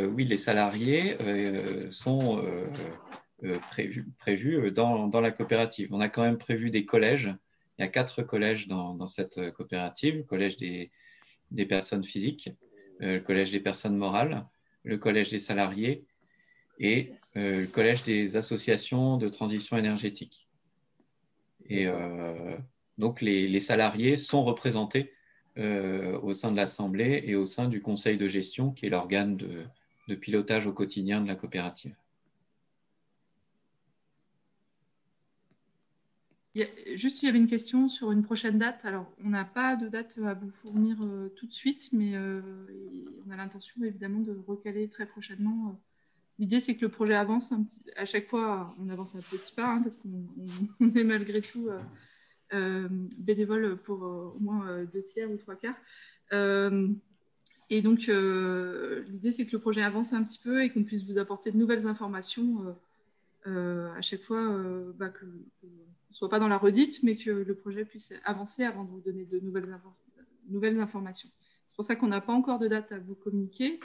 oui, les salariés sont prévus dans la coopérative. On a quand même prévu des collèges. Il y a 4 collèges dans cette coopérative. Le collège des personnes physiques, le collège des personnes morales, le collège des salariés et le collège des associations de transition énergétique. Et donc, les salariés sont représentés au sein de l'Assemblée et au sein du conseil de gestion, qui est l'organe de pilotage au quotidien de la coopérative. Il y avait une question sur une prochaine date. Alors, on n'a pas de date à vous fournir tout de suite, mais on a l'intention évidemment de recaler très prochainement. L'idée, c'est que le projet avance à chaque fois, on avance un petit pas, hein, parce qu'on est malgré tout bénévole pour au moins 2/3 ou 3/4. Et donc, l'idée, c'est que le projet avance un petit peu et qu'on puisse vous apporter de nouvelles informations à chaque fois, qu'on ne soit pas dans la redite, mais que le projet puisse avancer avant de vous donner de nouvelles informations. C'est pour ça qu'on n'a pas encore de date à vous communiquer.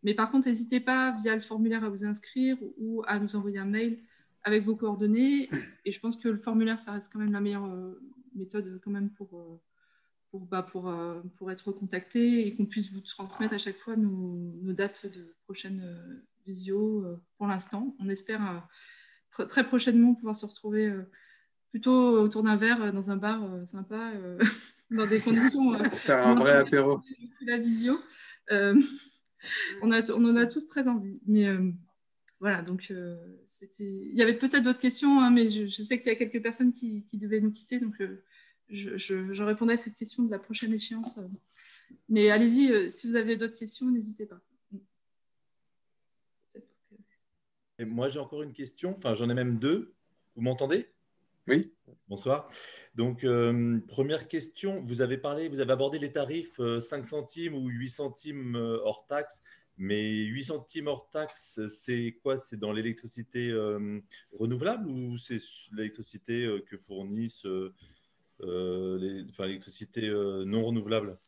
Mais par contre, n'hésitez pas via le formulaire à vous inscrire ou à nous envoyer un mail avec vos coordonnées. Et je pense que le formulaire, ça reste quand même la meilleure méthode quand même pour être contacté et qu'on puisse vous transmettre à chaque fois nos dates de prochaine visio. Pour l'instant, on espère très prochainement pouvoir se retrouver plutôt autour d'un verre dans un bar sympa, dans des conditions. Faire un vrai apéro. La visio. On en a tous très envie. Mais voilà, donc il y avait peut-être d'autres questions, hein, mais je sais qu'il y a quelques personnes qui devaient nous quitter, donc je répondrai à cette question de la prochaine échéance. Mais allez-y, si vous avez d'autres questions, n'hésitez pas. Et moi, j'ai encore une question, enfin j'en ai même 2. Vous m'entendez? Oui. Bonsoir. Donc, première question, vous avez abordé les tarifs 5 centimes ou 8 centimes hors taxe, mais 8 centimes hors taxe, c'est quoi? C'est dans l'électricité renouvelable ou c'est l'électricité que fournissent l'électricité non renouvelable?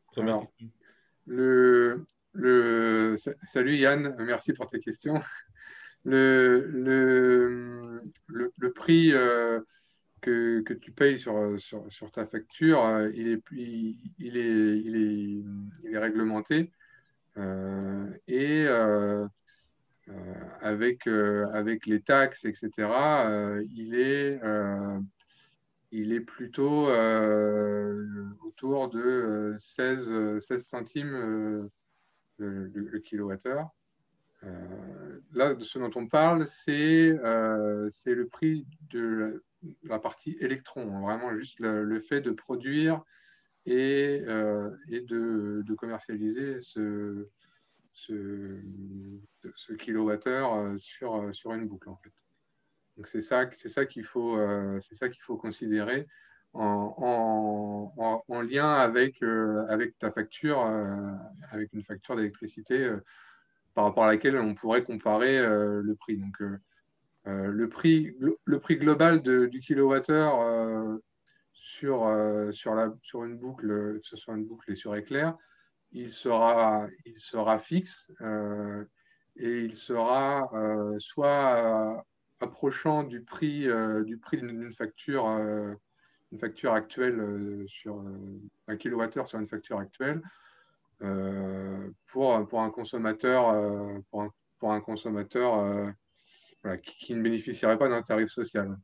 Première question. Salut Yann, merci pour tes questions. Le prix que tu payes sur ta facture, il est réglementé et avec les taxes, etc., il est plutôt autour de 16 centimes le kilowattheure. Là, de ce dont on parle, c'est le prix la partie électron, vraiment juste le fait de produire et de commercialiser ce kilowattheure sur une boucle, en fait. Donc c'est ça qu'il faut considérer en lien avec ta facture, avec une facture d'électricité par rapport à laquelle on pourrait comparer le prix. Donc le prix global du kilowattheure sur une boucle, que ce soit une boucle et sur éclair, il sera fixe et il sera soit approchant du prix d'une facture, une facture actuelle sur un kilowattheure sur une facture actuelle pour un consommateur, voilà, qui ne bénéficierait pas d'un tarif social,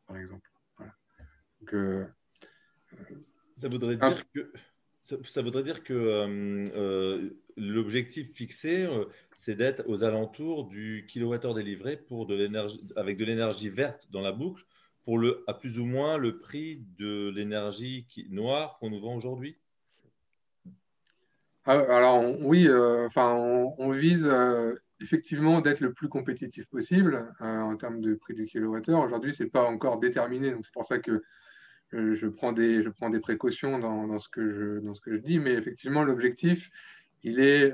par exemple. Voilà. Donc, ça voudrait dire que ça voudrait dire que l'objectif fixé, c'est d'être aux alentours du kilowattheure délivré pour avec de l'énergie verte dans la boucle, à plus ou moins le prix de l'énergie noire qu'on nous vend aujourd'hui. Alors oui, on vise effectivement d'être le plus compétitif possible en termes de prix du kilowattheure. Aujourd'hui, ce n'est pas encore déterminé, donc c'est pour ça que je prends des précautions dans ce que je dis, mais effectivement, l'objectif, il est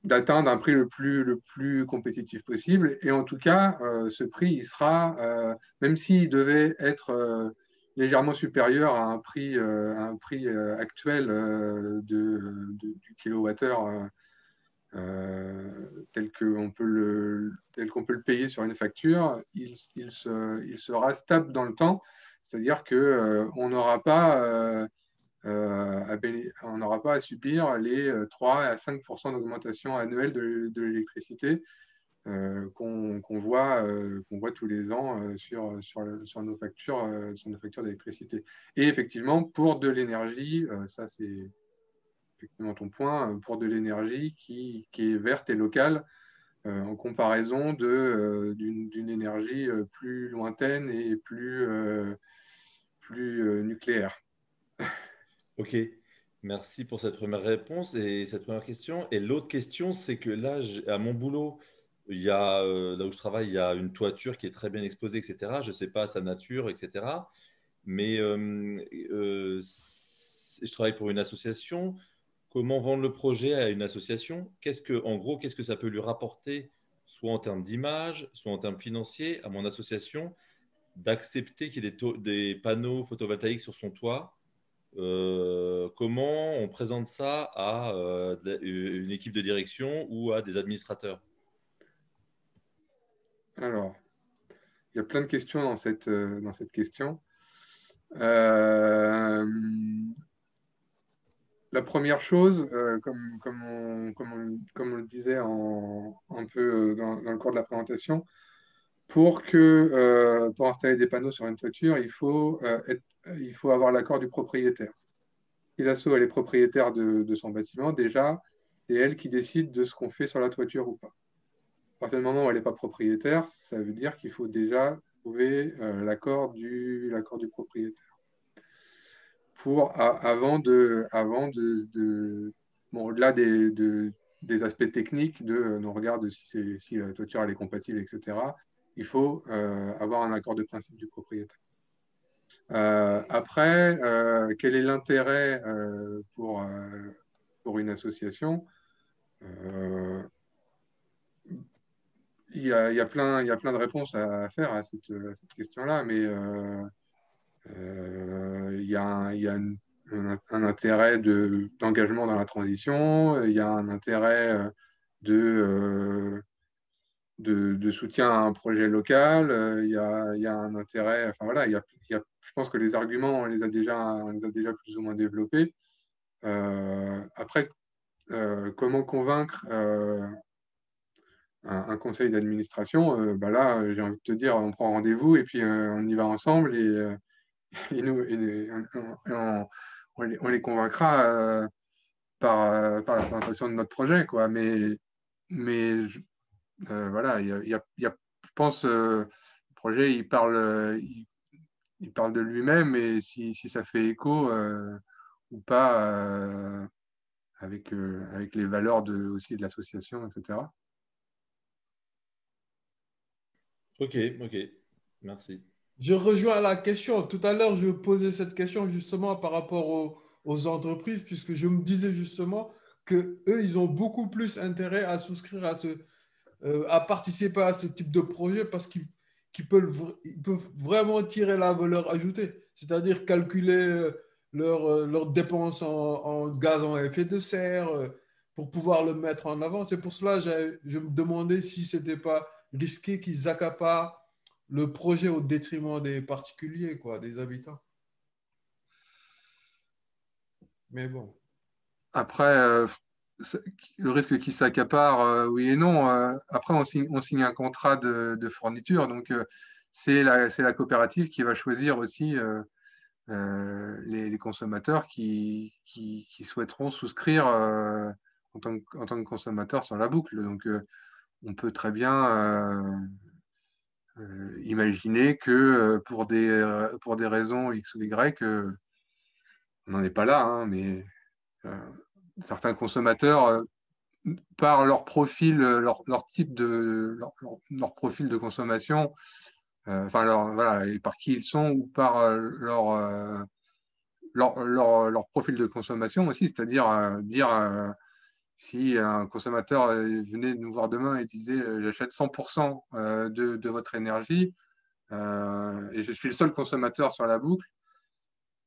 d'atteindre un prix le plus compétitif possible. Et en tout cas, ce prix, il sera, même s'il devait être légèrement supérieur à un prix actuel du kilowattheure tel qu'on peut le payer sur une facture, il sera stable dans le temps. C'est-à-dire qu'on n'aura pas à subir les 3 à 5% d'augmentation annuelle de l'électricité qu'on voit tous les ans sur nos factures d'électricité. Et effectivement, pour de l'énergie, ça c'est effectivement ton point, pour de l'énergie qui est verte et locale, en comparaison d'une énergie plus lointaine et plus nucléaire. Ok, merci pour cette première réponse et cette première question. Et l'autre question, c'est que là, à mon boulot, là où je travaille, il y a une toiture qui est très bien exposée, etc. Je ne sais pas sa nature, etc. Mais je travaille pour une association. Comment vendre le projet à une association? En gros, qu'est-ce que ça peut lui rapporter, soit en termes d'image, soit en termes financiers, à mon association, d'accepter qu'il y ait des panneaux photovoltaïques sur son toit? Comment on présente ça à une équipe de direction ou à des administrateurs? Alors, il y a plein de questions dans cette question. La première chose, comme on le disait un peu dans le cours de la présentation, pour installer des panneaux sur une toiture, il faut avoir l'accord du propriétaire. Si l'asso elle est propriétaire de son bâtiment, déjà, c'est elle qui décide de ce qu'on fait sur la toiture ou pas. À partir du moment où elle n'est pas propriétaire, ça veut dire qu'il faut déjà trouver l'accord du propriétaire. Au-delà des aspects techniques, on regarde si la toiture elle est compatible, etc., il faut avoir un accord de principe du propriétaire. Après, quel est l'intérêt pour une association? Il y a plein de réponses à faire à cette question-là, mais il y a un intérêt d'engagement dans la transition, il y a un intérêt de soutien à un projet local, il y a un intérêt, enfin voilà, je pense que les arguments, on les a déjà plus ou moins développés. Après, comment convaincre un conseil d'administration, là, j'ai envie de te dire, on prend rendez-vous et puis on y va ensemble et on les convaincra par la présentation de notre projet, quoi. Mais voilà, je pense projet, il parle de lui-même et si ça fait écho ou pas avec les valeurs aussi de l'association, etc. Ok, merci. Je rejoins la question. Tout à l'heure, je posais cette question justement par rapport aux entreprises, puisque je me disais justement que eux, ils ont beaucoup plus intérêt à souscrire à participer à ce type de projet parce ils peuvent vraiment tirer la valeur ajoutée, c'est-à-dire calculer leurs dépenses en gaz à effet de serre pour pouvoir le mettre en avant. C'est pour cela que je me demandais si ce n'était pas risqué qu'ils accaparent le projet au détriment des particuliers, quoi, des habitants. Mais bon. Après, le risque qui s'accapare, oui et non. Après, on signe un contrat de fourniture, donc c'est la coopérative qui va choisir aussi les consommateurs qui souhaiteront souscrire en tant que consommateur sur la boucle. Donc, on peut très bien imaginer que pour des raisons X ou Y, on n'en est pas là, hein, mais certains consommateurs, par leur profil, leur type leur profil de consommation, voilà, et par qui ils sont ou par leur profil de consommation aussi, c'est-à-dire dire si un consommateur venait nous voir demain et disait j'achète 100% de votre énergie et je suis le seul consommateur sur la boucle,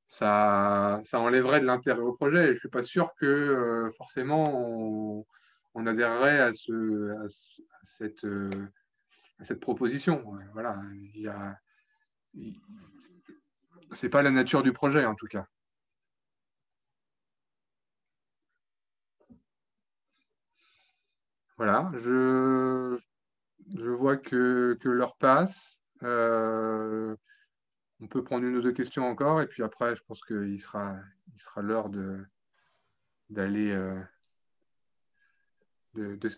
ça enlèverait de l'intérêt au projet. Et je ne suis pas sûr que forcément on adhérerait à cette proposition. Voilà, c'est pas la nature du projet en tout cas. Voilà, je vois que l'heure passe. On peut prendre une ou deux questions encore, et puis après, je pense qu'il sera l'heure d'aller de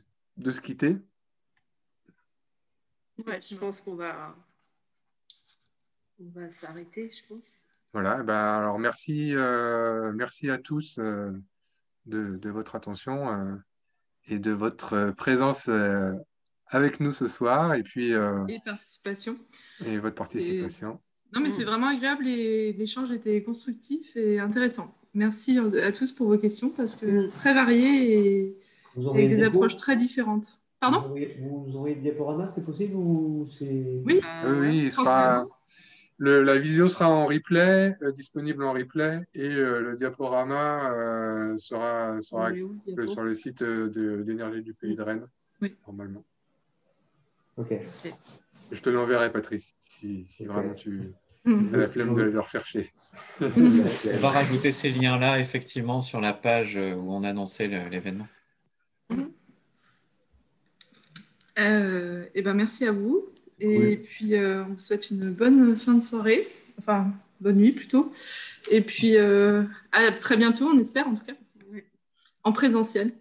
se quitter. Ouais, je pense qu'on va s'arrêter, je pense. Voilà, ben, alors merci à tous de votre attention et de votre présence avec nous ce soir, et puis Et participation. et votre participation. Non, mais c'est vraiment agréable et l'échange était constructif et intéressant. Merci à tous pour vos questions parce que très variées et avec des approches très différentes. Pardon ? Vous nous envoyez le diaporama, c'est possible ou c'est... Oui, Oui, la visio sera en replay, disponible en replay, et le diaporama sera sur le site d'énergie du pays de Rennes, normalement. Ok. Je te l'enverrai, Patrice, si vraiment tu as la flemme de le rechercher. On va rajouter ces liens-là, effectivement, sur la page où on annonçait l'événement. Et ben, merci à vous. Et puis, on vous souhaite une bonne fin de soirée. Enfin, bonne nuit plutôt. Et puis, à très bientôt, on espère en tout cas. En présentiel.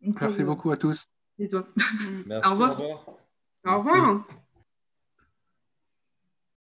Merci beaucoup à tous. Et toi. Merci, Au revoir. au revoir. Au revoir.